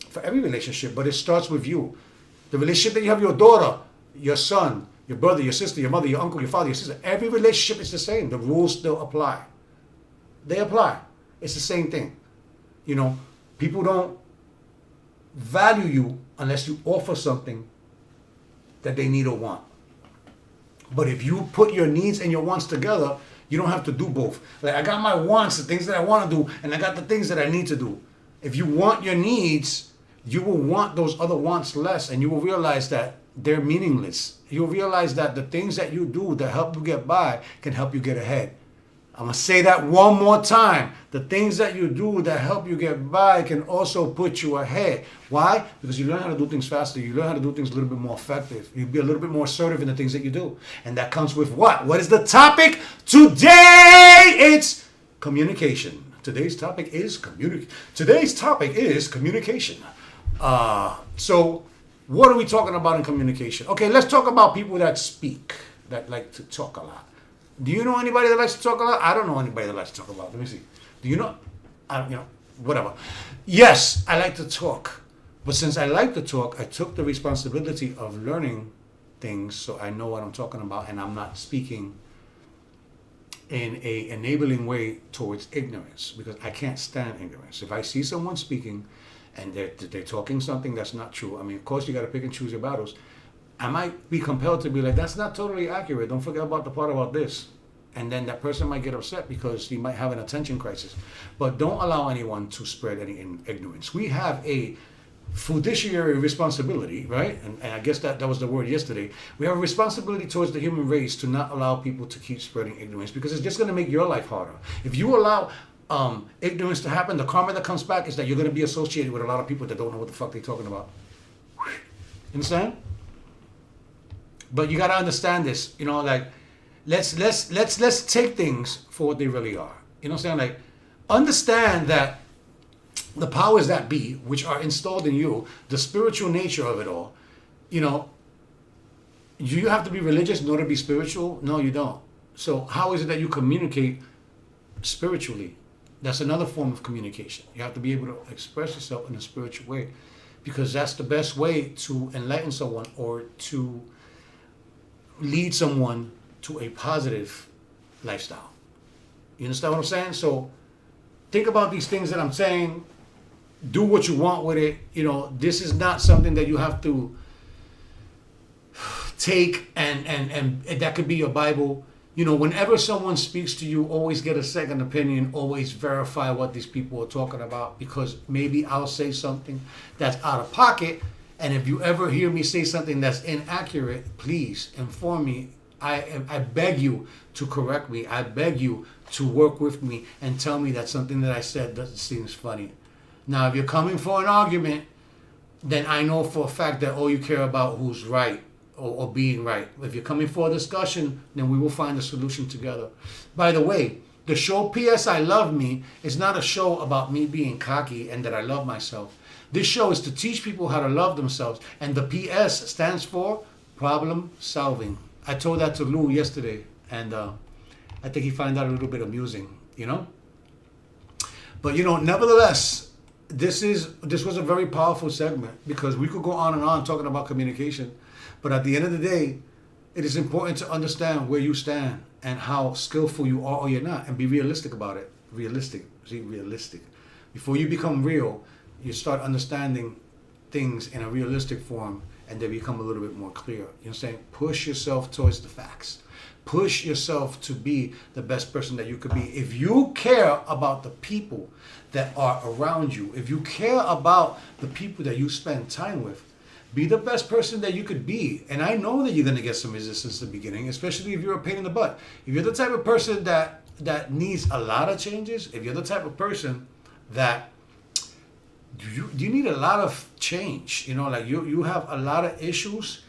for every relationship, but it starts with you. The relationship that you have with your daughter, your son, your brother, your sister, your mother, your uncle, your father, your sister. Every relationship is the same. The rules still apply. They apply. It's the same thing. People don't value you unless you offer something that they need or want. But if you put your needs and your wants together, you don't have to do both. Like, I got my wants, the things that I want to do, and I got the things that I need to do. If you want your needs, you will want those other wants less, and you will realize that they're meaningless. You'll realize that the things that you do that help you get by can help you get ahead. I'm going to say that one more time. The things that you do that help you get by can also put you ahead. Why? Because you learn how to do things faster. You learn how to do things a little bit more effective. You be a little bit more assertive in the things that you do. And that comes with what? What is the topic today? It's communication. Today's topic is communication. So what are we talking about in communication? Okay, let's talk about people that speak, that like to talk a lot. Do you know anybody that likes to talk a lot? I don't know anybody that likes to talk a lot. Let me see. Do you know? I don't, whatever. Yes, I like to talk. But since I like to talk, I took the responsibility of learning things so I know what I'm talking about and I'm not speaking in a enabling way towards ignorance, because I can't stand ignorance. If I see someone speaking and they're talking something that's not true, I mean, of course you got to pick and choose your battles. I might be compelled to be like, that's not totally accurate. Don't forget about the part about this. And then that person might get upset because he might have an attention crisis. But don't allow anyone to spread any ignorance. We have a fiduciary responsibility, right? And I guess that was the word yesterday. We have a responsibility towards the human race to not allow people to keep spreading ignorance, because it's just going to make your life harder. If you allow ignorance to happen, the karma that comes back is that you're going to be associated with a lot of people that don't know what the fuck they're talking about. Understand? But you got to understand this, like, let's take things for what they really are. You know what I'm saying? Like, understand that the powers that be, which are installed in you, the spiritual nature of it all, do you have to be religious in order to be spiritual? No, you don't. So how is it that you communicate spiritually? That's another form of communication. You have to be able to express yourself in a spiritual way, because that's the best way to enlighten someone or to lead someone to a positive lifestyle. You understand what I'm saying? So think about these things that I'm saying. Do what you want with it. This is not something that you have to take and that could be your Bible. Whenever someone speaks to you, always get a second opinion. Always verify what these people are talking about, because maybe I'll say something that's out of pocket. And if you ever hear me say something that's inaccurate, please inform me. I beg you to correct me. I beg you to work with me and tell me that something that I said doesn't seem funny. Now, if you're coming for an argument, then I know for a fact that all you care about who's right or being right. If you're coming for a discussion, then we will find a solution together. By the way, the show P.S. I Love Me is not a show about me being cocky and that I love myself. This show is to teach people how to love themselves. And the PS stands for problem solving. I told that to Lou yesterday, and I think he found that a little bit amusing, But nevertheless, this was a very powerful segment, because we could go on and on talking about communication. But at the end of the day, it is important to understand where you stand and how skillful you are or you're not, and be realistic about it. Realistic. Before you become real, you start understanding things in a realistic form, and they become a little bit more clear. You know what I'm saying? Push yourself towards the facts. Push yourself to be the best person that you could be. If you care about the people that are around you, if you care about the people that you spend time with, be the best person that you could be. And I know that you're going to get some resistance in the beginning, especially if you're a pain in the butt. If you're the type of person that needs a lot of changes, if you're the type of person that you need a lot of change, like you have a lot of issues,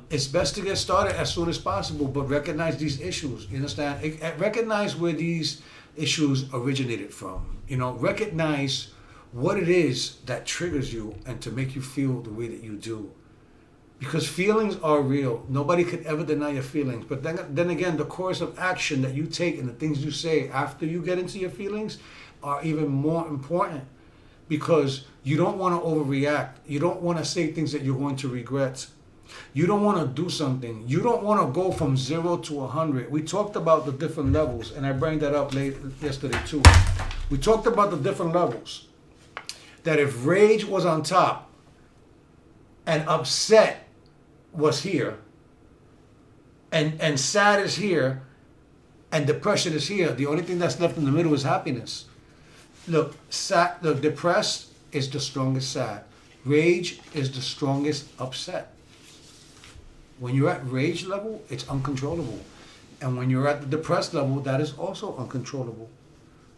it's best to get started as soon as possible, but recognize these issues. You understand? Recognize where these issues originated from. Recognize what it is that triggers you and to make you feel the way that you do. Because feelings are real. Nobody could ever deny your feelings. But then again, the course of action that you take and the things you say after you get into your feelings are even more important. Because you don't want to overreact. You don't want to say things that you're going to regret. You don't want to do something. You don't want to go from 0 to 100. We talked about the different levels, and I bring that up yesterday too. We talked about the different levels. That if rage was on top and upset was here, and sad is here, and depression is here, the only thing that's left in the middle is happiness. Look, depressed is the strongest sad. Rage is the strongest upset. When you're at rage level, it's uncontrollable. And when you're at the depressed level, that is also uncontrollable.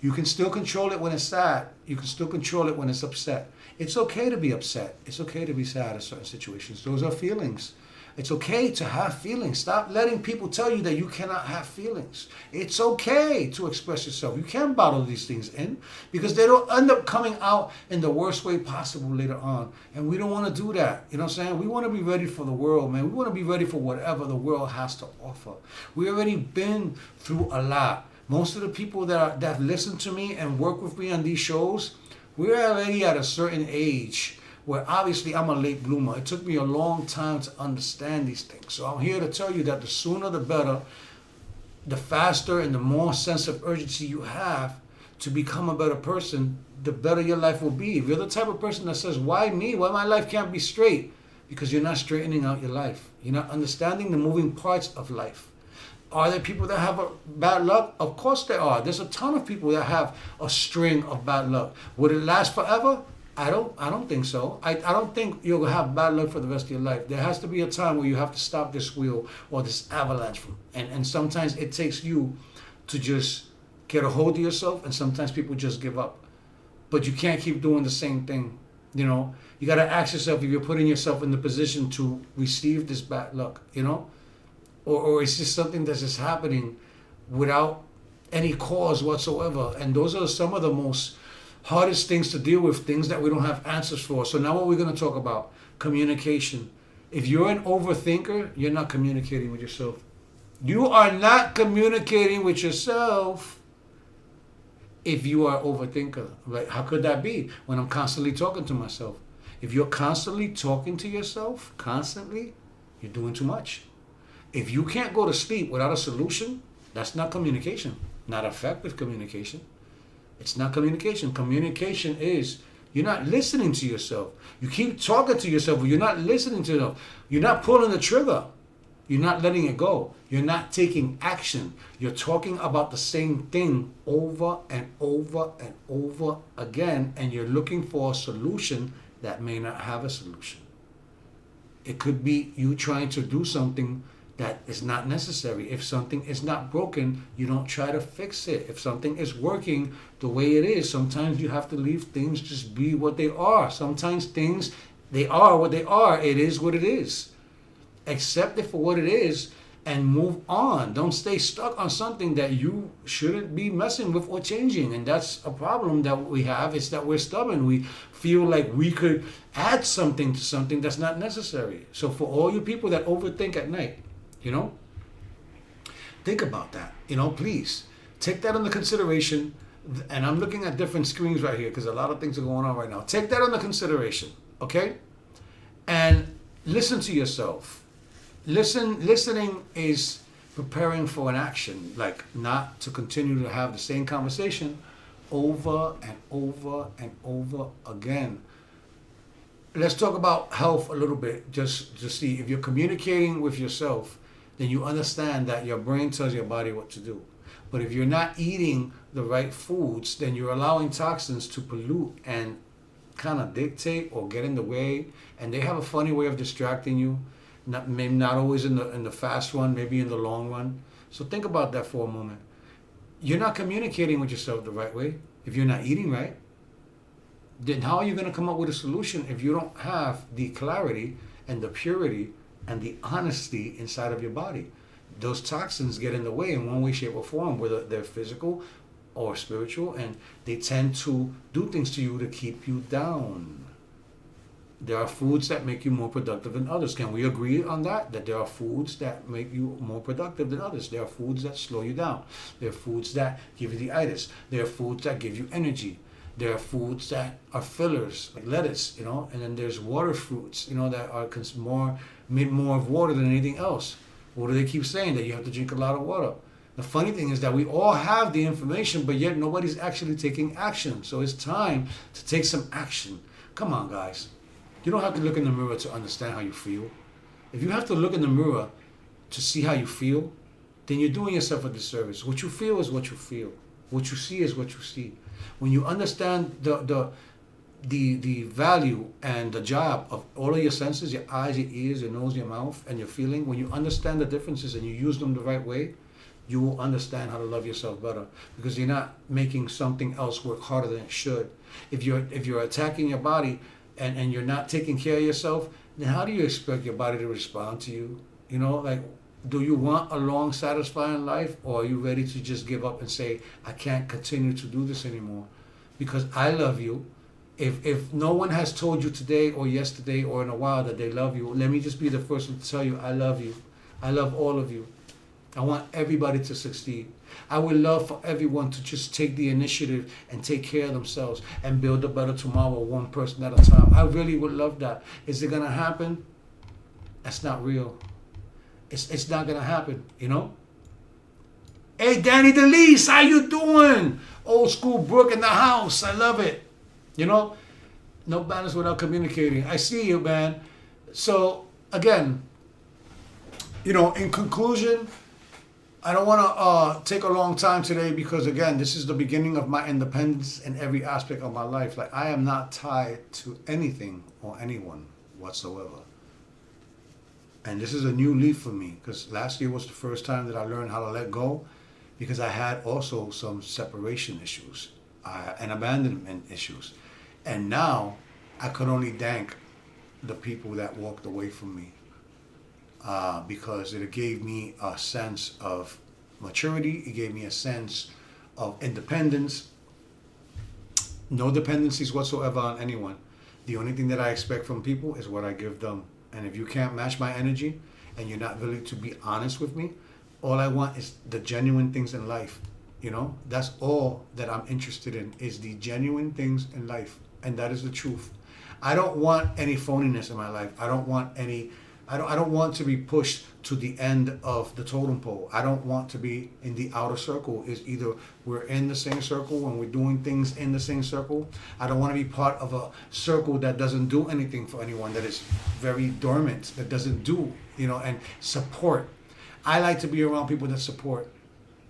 You can still control it when it's sad. You can still control it when it's upset. It's okay to be upset. It's okay to be sad in certain situations. Those are feelings. It's okay to have feelings. Stop letting people tell you that you cannot have feelings. It's okay to express yourself. You can't bottle these things in because they don't end up coming out in the worst way possible later on. And we don't want to do that. You know what I'm saying? We want to be ready for the world, man. We want to be ready for whatever the world has to offer. We already been through a lot. Most of the people that listen to me and work with me on these shows, we're already at a certain age where obviously I'm a late bloomer. It took me a long time to understand these things. So I'm here to tell you that the sooner the better, the faster and the more sense of urgency you have to become a better person, the better your life will be. If you're the type of person that says, why me? Why my life can't be straight? Because you're not straightening out your life. You're not understanding the moving parts of life. Are there people that have a bad luck? Of course there are. There's a ton of people that have a string of bad luck. Would it last forever? I don't think so. I don't think you'll have bad luck for the rest of your life. There has to be a time where you have to stop this wheel or this avalanche from, and sometimes it takes you to just get a hold of yourself, and sometimes people just give up. But you can't keep doing the same thing. You know, you got to ask yourself if you're putting yourself in the position to receive this bad luck, you know, or it's just something that's just happening without any cause whatsoever. And those are some of the most hardest things to deal with, things that we don't have answers for. So now what we're going to talk about, communication. If you're an overthinker, you're not communicating with yourself. You are not communicating with yourself if you are an overthinker. Right? How could that be when I'm constantly talking to myself? If you're constantly talking to yourself, constantly, you're doing too much. If you can't go to sleep without a solution, that's not communication, not effective communication. It's not communication. Communication is you're not listening to yourself. You keep talking to yourself, but you're not listening to yourself. You're not pulling the trigger. You're not letting it go. You're not taking action. You're talking about the same thing over and over and over again, and you're looking for a solution that may not have a solution. It could be you trying to do something that is not necessary. If something is not broken, you don't try to fix it. If something is working the way it is, sometimes you have to leave things just be what they are. Sometimes things, they are what they are. It is what it is. Accept it for what it is and move on. Don't stay stuck on something that you shouldn't be messing with or changing. And that's a problem that we have, is that we're stubborn. We feel like we could add something to something that's not necessary. So for all you people that overthink at night, you know, think about that. You know, please take that into consideration. And I'm looking at different screens right here because a lot of things are going on right now. Take that into consideration, okay? And listen to yourself. Listening is preparing for an action, like not to continue to have the same conversation over and over and over again. Let's talk about health a little bit, just to see if you're communicating with yourself, then you understand that your brain tells your body what to do. But if you're not eating the right foods, then you're allowing toxins to pollute and kind of dictate or get in the way. And they have a funny way of distracting you. Maybe not always in the fast run, maybe in the long run. So think about that for a moment. You're not communicating with yourself the right way if you're not eating right. Then how are you going to come up with a solution if you don't have the clarity and the purity and the honesty inside of your body? Those toxins get in the way in one way, shape, or form, whether they're physical or spiritual, and they tend to do things to you to keep you down. There are foods that make you more productive than others. Can we agree on that? That there are foods that make you more productive than others. There are foods that slow you down. There are foods that give you the itis. There are foods that give you energy. There are foods that are fillers, like lettuce, you know, and then there's water fruits, you know, that are made more of water than anything else. What do they keep saying? That you have to drink a lot of water. The funny thing is that we all have the information, but yet nobody's actually taking action. So it's time to take some action. Come on, guys. You don't have to look in the mirror to understand how you feel. If you have to look in the mirror to see how you feel, then you're doing yourself a disservice. What you feel is what you feel. What you see is what you see. When you understand the value and the job of all of your senses, your eyes, your ears, your nose, your mouth, and your feeling, when you understand the differences and you use them the right way, you will understand how to love yourself better, because you're not making something else work harder than it should. If you're attacking your body and you're not taking care of yourself, then how do you expect your body to respond to you? You know, like, do you want a long, satisfying life, or are you ready to just give up and say, I can't continue to do this anymore? Because I love you. If no one has told you today or yesterday or in a while that they love you, let me just be the first one to tell you, I love you. I love all of you. I want everybody to succeed. I would love for everyone to just take the initiative and take care of themselves and build a better tomorrow, one person at a time. I really would love that. Is it going to happen? That's not real. It's not going to happen, you know? Hey, Danny DeLeese, how you doing? Old school Brooke in the house. I love it. You know? No balance without communicating. I see you, man. So, again, you know, in conclusion, I don't want to take a long time today because, again, this is the beginning of my independence in every aspect of my life. Like, I am not tied to anything or anyone whatsoever. And this is a new leaf for me, because last year was the first time that I learned how to let go, because I had also some separation issues and abandonment issues. And now I could only thank the people that walked away from me. Because it gave me a sense of maturity. It gave me a sense of independence. No dependencies whatsoever on anyone. The only thing that I expect from people is what I give them. And if you can't match my energy and you're not willing to be honest with me, all I want is the genuine things in life. You know, that's all that I'm interested in, is the genuine things in life. And that is the truth. I don't want any phoniness in my life. I don't want to be pushed to the end of the totem pole. I don't want to be in the outer circle. Is either we're in the same circle and we're doing things in the same circle. I don't want to be part of a circle that doesn't do anything for anyone, that is very dormant, that doesn't do, you know, and support. I like to be around people that support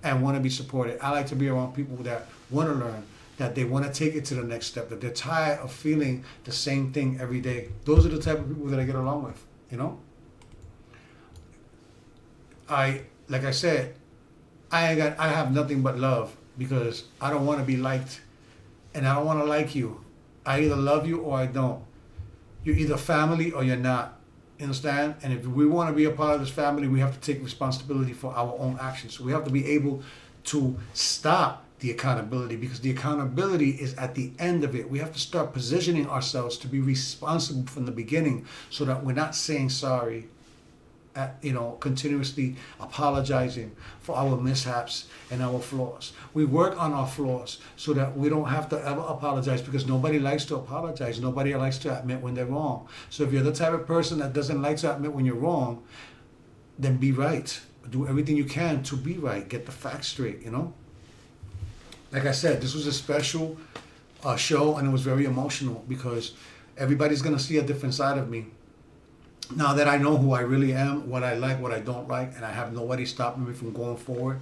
and want to be supported. I like to be around people that want to learn, that they want to take it to the next step, that they're tired of feeling the same thing every day. Those are the type of people that I get along with, you know? Like I said, I have nothing but love, because I don't want to be liked and I don't want to like you. I either love you or I don't. You're either family or you're not. You understand? And if we want to be a part of this family, we have to take responsibility for our own actions. So we have to be able to stop the accountability, because the accountability is at the end of it. We have to start positioning ourselves to be responsible from the beginning, so that we're not saying sorry, continuously apologizing for our mishaps and our flaws. We work on our flaws so that we don't have to ever apologize, because nobody likes to apologize. Nobody likes to admit when they're wrong. So if you're the type of person that doesn't like to admit when you're wrong, then be right. Do everything you can to be right. Get the facts straight, you know? Like I said, this was a special show, and it was very emotional, because everybody's going to see a different side of me. Now that I know who I really am, what I like, what I don't like, and I have nobody stopping me from going forward,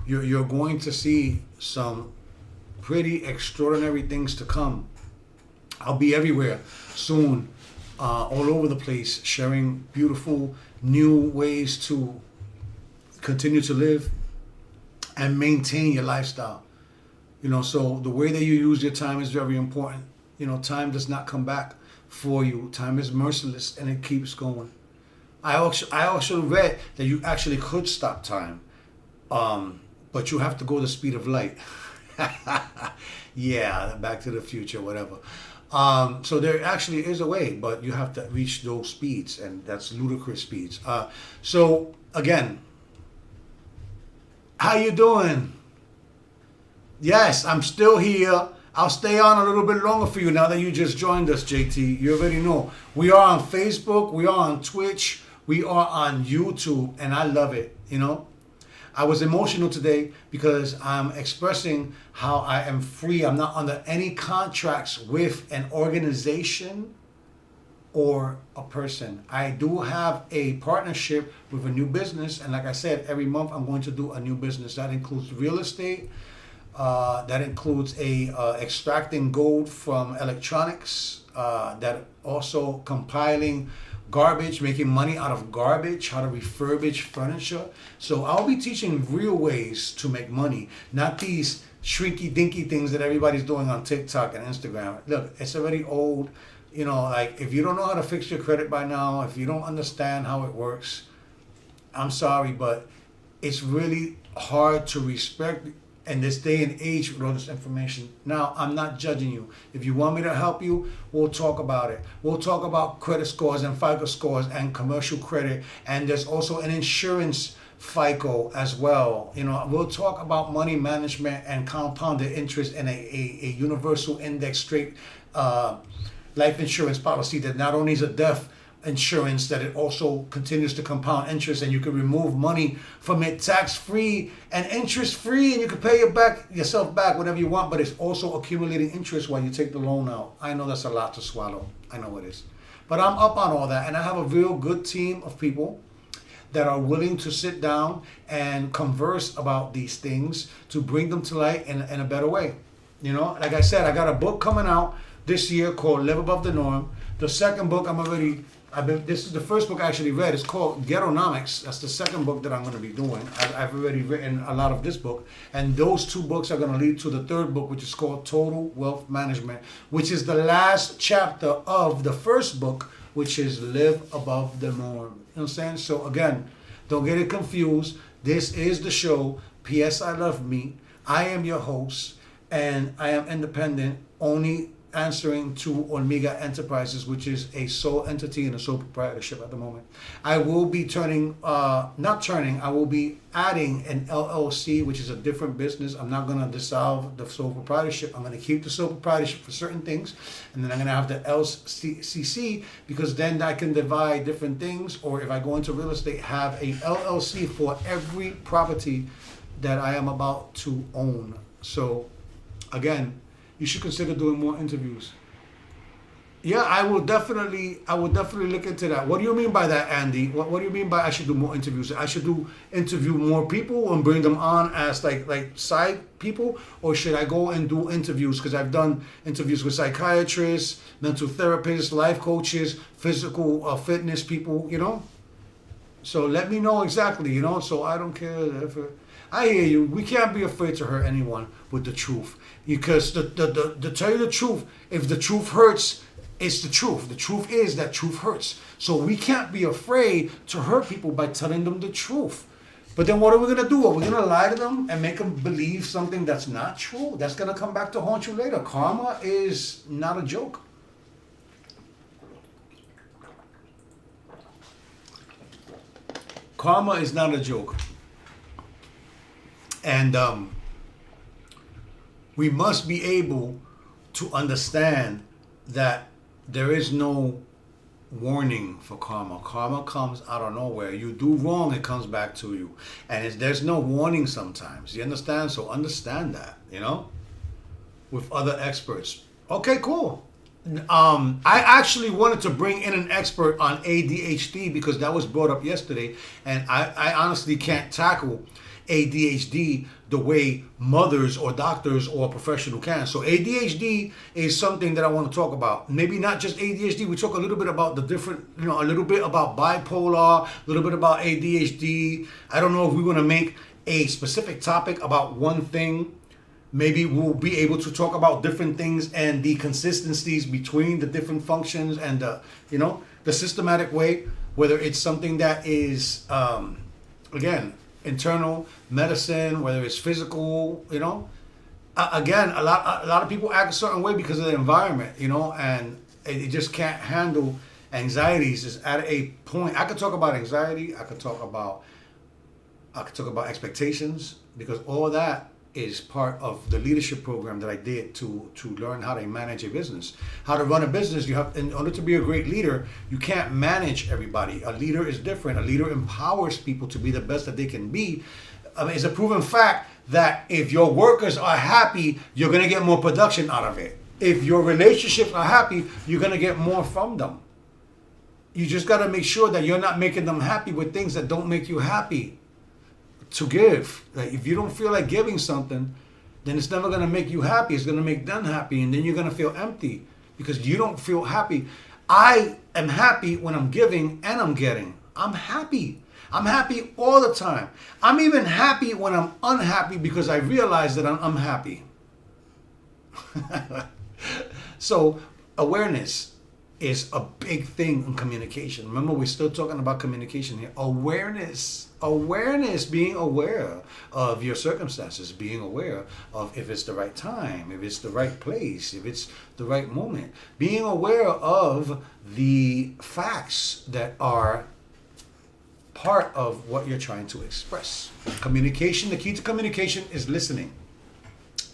you're going to see some pretty extraordinary things to come. I'll be everywhere soon, all over the place, sharing beautiful new ways to continue to live and maintain your lifestyle. You know, so the way that you use your time is very important. You know, time does not come back for you. Time is merciless, and it keeps going. I also read that you actually could stop time, but you have to go the speed of light. Yeah, Back to the Future, whatever. So there actually is a way, but you have to reach those speeds, and that's ludicrous speeds. So again, how you doing? Yes, I'm still here. I'll stay on a little bit longer for you now that you just joined us, JT. You already know. We are on Facebook. We are on Twitch. We are on YouTube. And I love it, you know. I was emotional today because I'm expressing how I am free. I'm not under any contracts with an organization or a person. I do have a partnership with a new business. And like I said, every month I'm going to do a new business. That includes real estate. That includes extracting gold from electronics. that also compiling garbage, making money out of garbage, how to refurbish furniture. So I'll be teaching real ways to make money, not these shrinky dinky things that everybody's doing on TikTok and Instagram. Look, it's already old. You know, like if you don't know how to fix your credit by now, if you don't understand how it works, I'm sorry, but it's really hard to respect in this day and age with all this information. Now, I'm not judging you. If you want me to help you, we'll talk about it. We'll talk about credit scores and FICO scores and commercial credit. And there's also an insurance FICO as well. You know, we'll talk about money management and compounded interest and a universal index straight life insurance policy that not only is a death insurance, that it also continues to compound interest, and you can remove money from it tax-free and interest-free, and you can pay yourself back whenever you want, but it's also accumulating interest while you take the loan out. I know that's a lot to swallow. I know it is. But I'm up on all that, and I have a real good team of people that are willing to sit down and converse about these things to bring them to light in a better way. You know, like I said, I got a book coming out this year called Live Above the Norm. The second book this is the first book I actually read. It's called Ghettonomics. That's the second book that I'm going to be doing. I've already written a lot of this book. And those two books are going to lead to the third book, which is called Total Wealth Management, which is the last chapter of the first book, which is Live Above the Norm. You know what I'm saying? So again, don't get it confused. This is the show, P.S. I Love Me. I am your host, and I am independent, only answering to Aumega Enterprises, which is a sole entity and a sole proprietorship at the moment. I will be I will be adding an LLC, which is a different business. I'm not going to dissolve the sole proprietorship. I'm going to keep the sole proprietorship for certain things, and then I'm going to have the LCC, because then I can divide different things, or if I go into real estate, have a LLC for every property that I am about to own. So again, you should consider doing more interviews. Yeah, I will definitely look into that. What do you mean by that, Andy? What do you mean by I should do more interviews? I should interview more people and bring them on as like side people, or should I go and do interviews? Because I've done interviews with psychiatrists, mental therapists, life coaches, physical fitness people, you know? So let me know exactly, you know? So I don't care if I hear you. We can't be afraid to hurt anyone with the truth. Because to tell you the truth, if the truth hurts, it's the truth. The truth is that truth hurts. So we can't be afraid to hurt people by telling them the truth. But then what are we going to do? Are we going to lie to them and make them believe something that's not true? That's going to come back to haunt you later. Karma is not a joke. Karma is not a joke. And we must be able to understand that there is no warning for karma. Karma comes out of nowhere. You do wrong, it comes back to you. And there's no warning sometimes. You understand? So understand that, you know, with other experts. Okay, cool. I actually wanted to bring in an expert on ADHD because that was brought up yesterday. And I honestly can't tackle ADHD the way mothers or doctors or a professional can. So ADHD is something that I want to talk about. Maybe not just ADHD. We talk a little bit about the different, you know, a little bit about bipolar, a little bit about ADHD. I don't know if we want to make a specific topic about one thing. Maybe we'll be able to talk about different things and the consistencies between the different functions and the, you know, the systematic way, whether it's something that is, again, internal medicine, whether it's physical, you know. Again, a lot of people act a certain way because of the environment, you know, and it just can't handle anxieties. Is at a point. I could talk about anxiety. I could talk about expectations, because all that is part of the leadership program that I did to learn how to manage a business, how to run a business. You have, in order to be a great leader, you can't manage everybody. A leader is different. A leader empowers people to be the best that they can be. I mean, it's a proven fact that if your workers are happy, you're going to get more production out of it. If your relationships are happy, you're going to get more from them. You just got to make sure that you're not making them happy with things that don't make you happy to give. Like, if you don't feel like giving something, then it's never going to make you happy. It's going to make them happy, and then you're going to feel empty. because you don't feel happy. I am happy when I'm giving and I'm getting. I'm happy. I'm happy all the time. I'm even happy when I'm unhappy because I realize that I'm unhappy. So awareness is a big thing in communication. Remember, we're still talking about communication here. Awareness, being aware of your circumstances, being aware of if it's the right time, if it's the right place, if it's the right moment, being aware of the facts that are part of what you're trying to express. Communication, the key to communication is listening.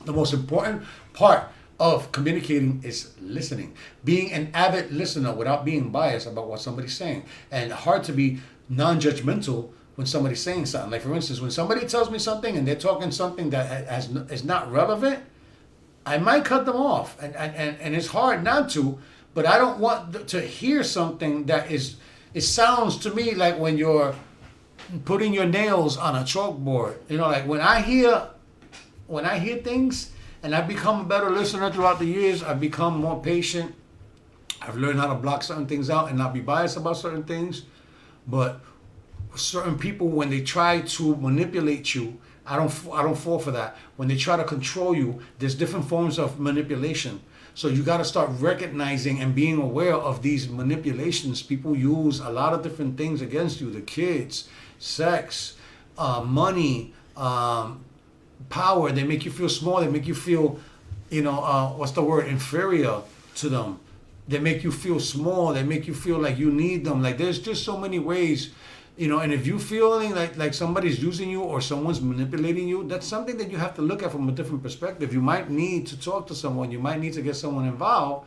The most important part of communicating is listening. Being an avid listener without being biased about what somebody's saying. And hard to be non-judgmental when somebody's saying something. Like, for instance, when somebody tells me something and they're talking something that is not relevant, I might cut them off. And it's hard not to, but I don't want to hear something that is, it sounds to me like when you're putting your nails on a chalkboard. You know, like when I hear things, and I've become a better listener throughout the years. I've become more patient. I've learned how to block certain things out and not be biased about certain things. But certain people, when they try to manipulate you, I don't fall for that. When they try to control you, there's different forms of manipulation. So you got to start recognizing and being aware of these manipulations. People use a lot of different things against you. The kids, sex, money, power. They make you feel small. They make you feel, inferior to them. They make you feel small. They make you feel like you need them. Like, there's just so many ways, and if you're feeling like somebody's using you or someone's manipulating you, that's something that you have to look at from a different perspective. You might need to talk to someone. You might need to get someone involved,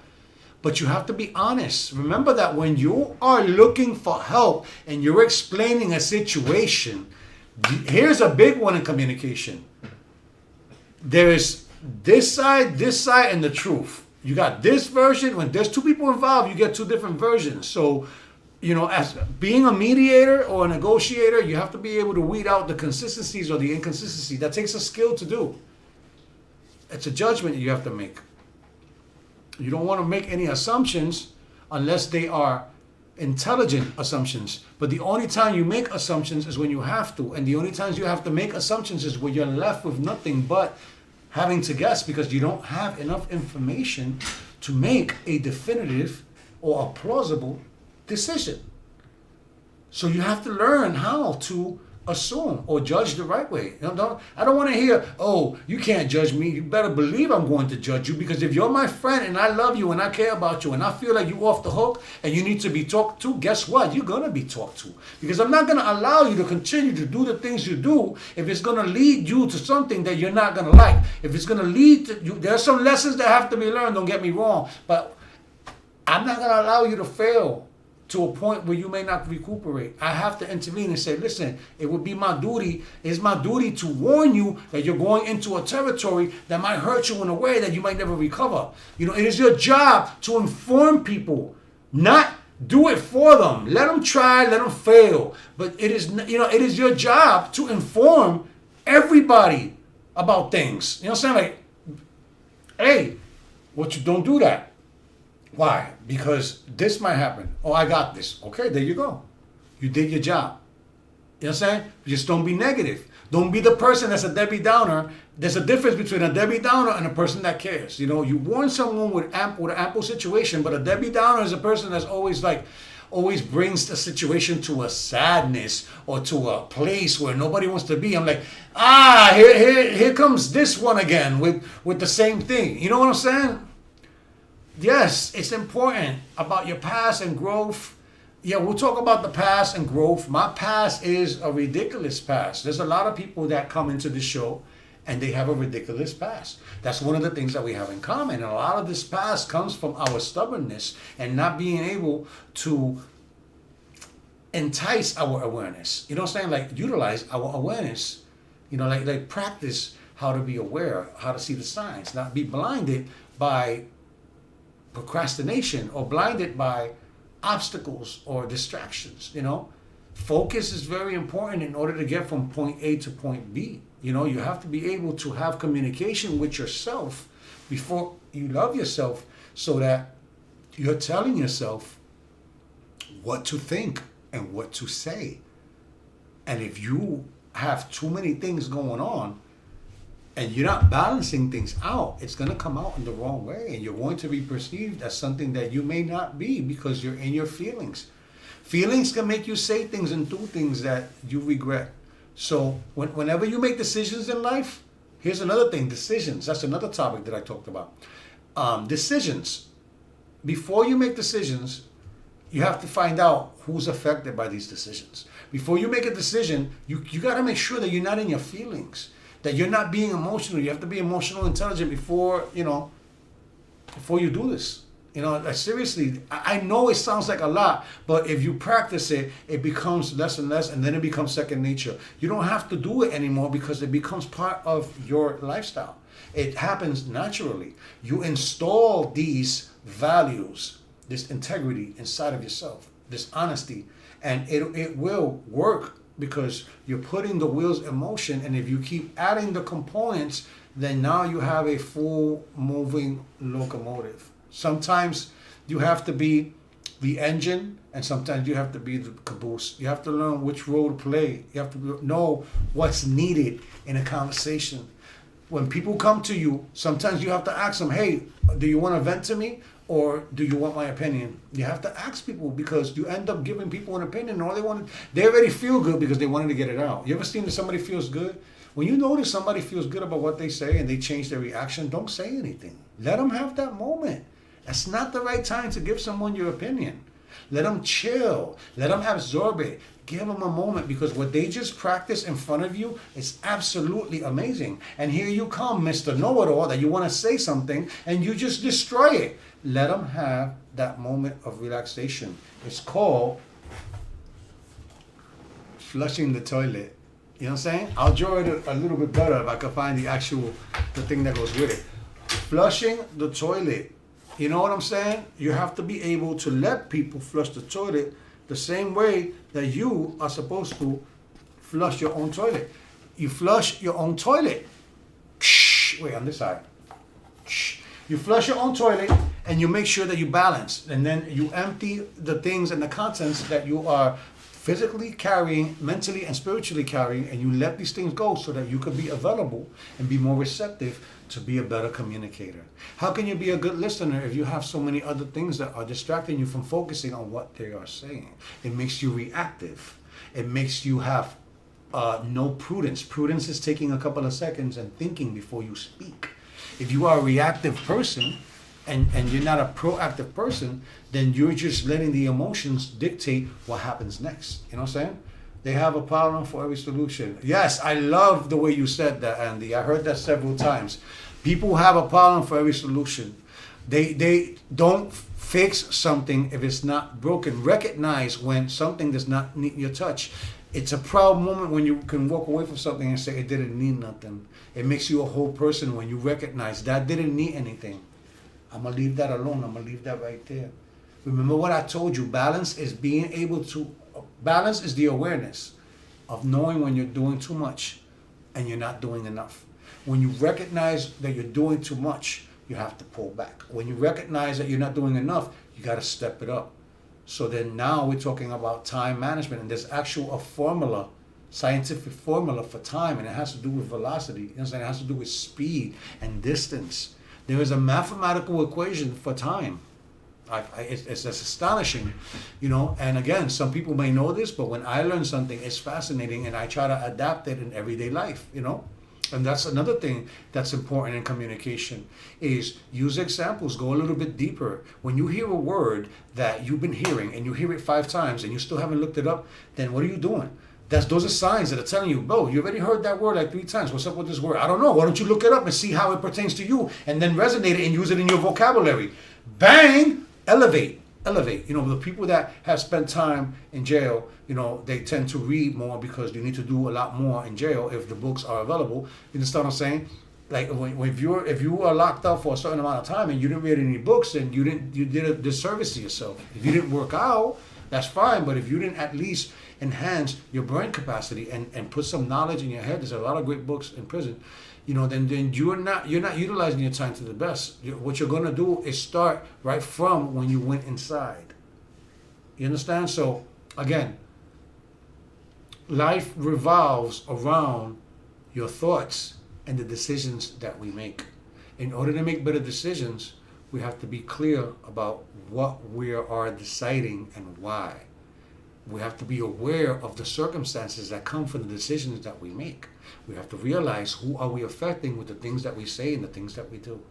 but you have to be honest. Remember that when you are looking for help and you're explaining a situation, here's a big one in communication. There is this side, and the truth. You got this version. When there's two people involved, you get two different versions. So, as being a mediator or a negotiator, you have to be able to weed out the consistencies or the inconsistency. That takes a skill to do. It's a judgment that you have to make. You don't want to make any assumptions unless they are intelligent assumptions. But the only time you make assumptions is when you have to. And the only times you have to make assumptions is when you're left with nothing but having to guess, because you don't have enough information to make a definitive or a plausible decision. So you have to learn how to assume or judge the right way. I don't want to hear, oh, you can't judge me. You better believe I'm going to judge you, because if you're my friend and I love you and I care about you and I feel like you're off the hook and you need to be talked to, guess what? You're going to be talked to, because I'm not going to allow you to continue to do the things you do if it's going to lead you to something that you're not going to like. If it's going to lead to you, there's some lessons that have to be learned, don't get me wrong, but I'm not going to allow you to fail to a point where you may not recuperate. I have to intervene and say, listen, it would be my duty, it's my duty to warn you that you're going into a territory that might hurt you in a way that you might never recover. It is your job to inform people, not do it for them. Let them try, let them fail. But it is your job to inform everybody about things. You know what I'm saying? Like, hey, you don't do that. Why? Because this might happen. Oh, I got this. Okay, there you go. You did your job. You know what I'm saying? Just don't be negative. Don't be the person that's a Debbie Downer. There's a difference between a Debbie Downer and a person that cares. You warn someone with an ample situation, but a Debbie Downer is a person that's always brings the situation to a sadness or to a place where nobody wants to be. I'm like, here comes this one again with the same thing. You know what I'm saying? Yes, it's important about your past and growth. Yeah, we'll talk about the past and growth. My past is a ridiculous past. There's a lot of people that come into the show and they have a ridiculous past. That's one of the things that we have in common. And a lot of this past comes from our stubbornness and not being able to entice our awareness. You know what I'm saying? Like, utilize our awareness. Like practice how to be aware, how to see the signs, not be blinded by procrastination or blinded by obstacles or distractions. Focus is very important in order to get from point A to point B. You have to be able to have communication with yourself before you love yourself, so that you're telling yourself what to think and what to say. And if you have too many things going on and you're not balancing things out, it's going to come out in the wrong way, and you're going to be perceived as something that you may not be because you're in your feelings. Feelings can make you say things and do things that you regret. So whenever you make decisions in life, here's another thing, decisions. That's another topic that I talked about. Decisions. Before you make decisions, you have to find out who's affected by these decisions. Before you make a decision, you got to make sure that you're not in your feelings, that you're not being emotional. You have to be emotional intelligent before you do this. Like seriously, I know it sounds like a lot, but if you practice it, it becomes less and less, and then it becomes second nature. You don't have to do it anymore because it becomes part of your lifestyle. It happens naturally. You install these values, this integrity inside of yourself, this honesty, and it will work because you're putting the wheels in motion. And if you keep adding the components, then now you have a full moving locomotive. Sometimes you have to be the engine, and sometimes you have to be the caboose. You have to learn which role to play. You have to know what's needed in a conversation. When people come to you, sometimes you have to ask them, hey, do you want to vent to me, or do you want my opinion? You have to ask people, because you end up giving people an opinion, and all they already feel good because they wanted to get it out. You ever seen that somebody feels good? When you notice somebody feels good about what they say and they change their reaction, don't say anything. Let them have that moment. That's not the right time to give someone your opinion. Let them chill. Let them absorb it. Give them a moment, because what they just practiced in front of you is absolutely amazing. And here you come, Mr. Know-it-all, that you want to say something and you just destroy it. Let them have that moment of relaxation. It's called flushing the toilet. You know what I'm saying? I'll draw it a little bit better if I can find the thing that goes with it. Flushing the toilet. You know what I'm saying? You have to be able to let people flush the toilet the same way that you are supposed to flush your own toilet. You flush your own toilet. Wait, on this side. You flush your own toilet and you make sure that you balance. And then you empty the things and the contents that you are physically carrying, mentally and spiritually carrying, and you let these things go so that you can be available and be more receptive to be a better communicator. How can you be a good listener if you have so many other things that are distracting you from focusing on what they are saying? It makes you reactive. It makes you have no prudence. Prudence is taking a couple of seconds and thinking before you speak. If you are a reactive person and you're not a proactive person, then you're just letting the emotions dictate what happens next. You know what I'm saying? They have a problem for every solution. Yes, I love the way you said that, Andy. I heard that several times. People have a problem for every solution. They don't fix something if it's not broken. Recognize when something does not need your touch. It's a proud moment when you can walk away from something and say it didn't need nothing. It makes you a whole person when you recognize that didn't need anything. I'm going to leave that alone. I'm going to leave that right there. Remember what I told you. Balance is the awareness of knowing when you're doing too much and you're not doing enough. When you recognize that you're doing too much, you have to pull back. When you recognize that you're not doing enough, you got to step it up. So then now we're talking about time management, and there's a formula, scientific formula for time, and it has to do with velocity. You know what I'm saying? It has to do with speed and distance. There is a mathematical equation for time. It's astonishing, and again, some people may know this, but when I learn something, it's fascinating, and I try to adapt it in everyday life, and that's another thing that's important in communication, is use examples, go a little bit deeper. When you hear a word that you've been hearing and you hear it 5 times and you still haven't looked it up, then what are you doing? Those are signs that are telling you, bro, you already heard that word like 3 times. What's up with this word? I don't know. Why don't you look it up and see how it pertains to you, and then resonate it and use it in your vocabulary? Bang! Elevate. The people that have spent time in jail, they tend to read more because you need to do a lot more in jail if the books are available. You understand what I'm saying? Like if you are locked up for a certain amount of time and you didn't read any books, then you did a disservice to yourself. If you didn't work out, that's fine. But if you didn't at least enhance your brain capacity and put some knowledge in your head, there's a lot of great books in prison, then you're not utilizing your time to the best. What you're gonna do is start right from when you went inside. You understand? So again, life revolves around your thoughts and the decisions that we make. In order to make better decisions, we have to be clear about what we are deciding and why. We have to be aware of the circumstances that come from the decisions that we make. We have to realize who are we affecting with the things that we say and the things that we do.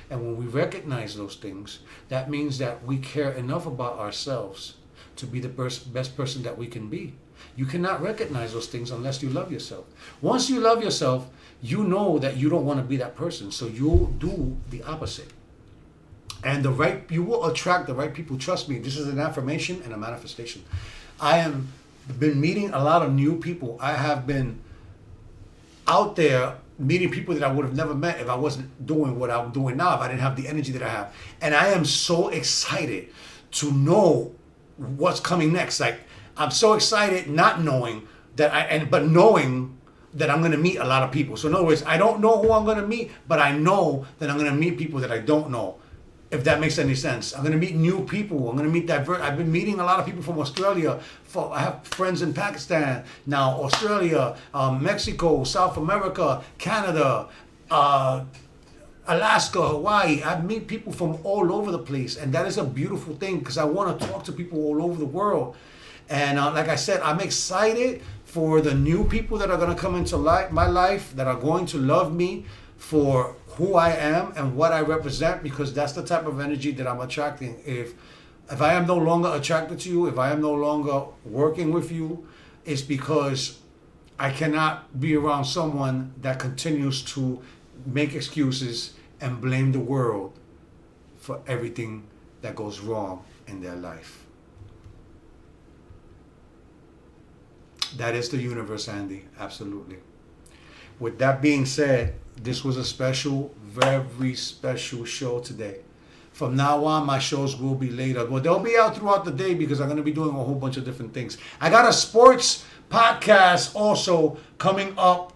And when we recognize those things, that means that we care enough about ourselves to be the best person that we can be. You cannot recognize those things unless you love yourself. Once you love yourself, you know that you don't want to be that person, so you'll do the opposite. And you will attract the right people. Trust me, this is an affirmation and a manifestation. I have been meeting a lot of new people. I have been out there meeting people that I would have never met if I wasn't doing what I'm doing now, if I didn't have the energy that I have. And I am so excited to know what's coming next. Like, I'm so excited not knowing but knowing that I'm going to meet a lot of people. So in other words, I don't know who I'm going to meet, but I know that I'm going to meet people that I don't know. If that makes any sense. I'm going to meet new people. I'm going to meet I've been meeting a lot of people from Australia. I have friends in Pakistan now, Australia, Mexico, South America, Canada, Alaska, Hawaii. I meet people from all over the place. And that is a beautiful thing because I want to talk to people all over the world. And like I said, I'm excited for the new people that are going to come into my life, that are going to love me for who I am and what I represent, because that's the type of energy that I'm attracting. If I am no longer attracted to you, if I am no longer working with you, it's because I cannot be around someone that continues to make excuses and blame the world for everything that goes wrong in their life. That is the universe, Andy. Absolutely. With that being said, this was a special, very special show today. From now on, my shows will be later. Well, they'll be out throughout the day because I'm going to be doing a whole bunch of different things. I got a sports podcast also coming up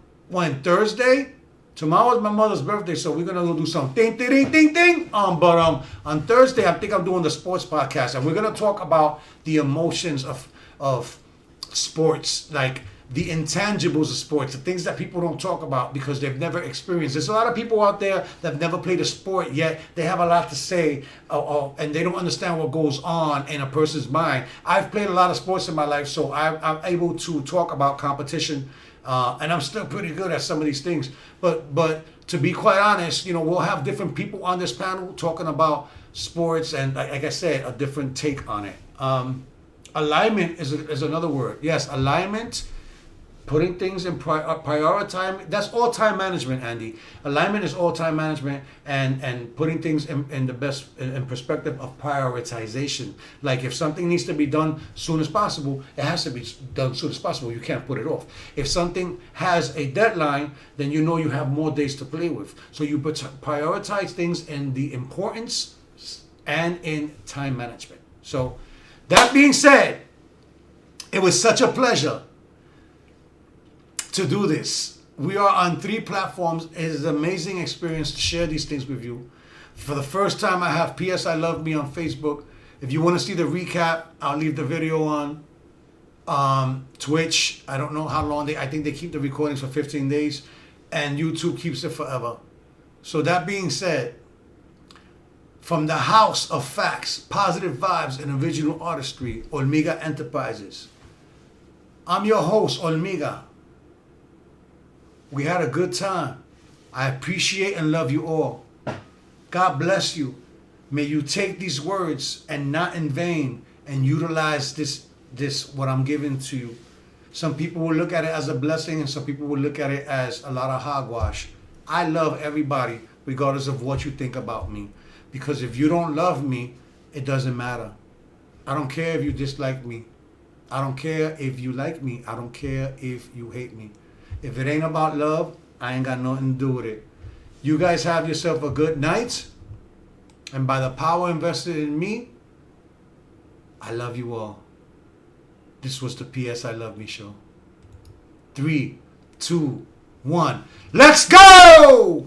Thursday? Tomorrow is my mother's birthday, so we're going to go do some ding, ding, ding, ding, ding. But on Thursday, I think I'm doing the sports podcast, and we're going to talk about the emotions of sports, like the intangibles of sports, the things that people don't talk about because they've never experienced. There's a lot of people out there that have never played a sport, yet they have a lot to say, and they don't understand what goes on in a person's mind. I've played a lot of sports in my life, so I'm able to talk about competition, and I'm still pretty good at some of these things. But to be quite honest, we'll have different people on this panel talking about sports, and like I said, a different take on it. Alignment is another word. Yes, alignment. Putting things in prioritizing, that's all time management, Andy. Alignment is all time management and putting things in the best in perspective of prioritization. Like if something needs to be done soon as possible, it has to be done soon as possible. You can't put it off. If something has a deadline, then you know you have more days to play with. So you prioritize things in the importance and in time management. So that being said, it was such a pleasure to do this. We are on 3 platforms. It is an amazing experience to share these things with you. For the first time, I have PS I Love Me on Facebook. If you want to see the recap, I'll leave the video on Twitch. I don't know how long I think they keep the recordings for 15 days, and YouTube keeps it forever. So that being said, from the house of facts, positive vibes, and original artistry, Aumega Enterprises, I'm your host, Aumega. We had a good time. I appreciate and love you all. God bless you. May you take these words and not in vain and utilize this what I'm giving to you. Some people will look at it as a blessing and some people will look at it as a lot of hogwash. I love everybody regardless of what you think about me. Because if you don't love me, it doesn't matter. I don't care if you dislike me. I don't care if you like me. I don't care if you hate me. If it ain't about love, I ain't got nothing to do with it. You guys have yourself a good night. And by the power invested in me, I love you all. This was the PS I Love Me show. 3, 2, 1. Let's go!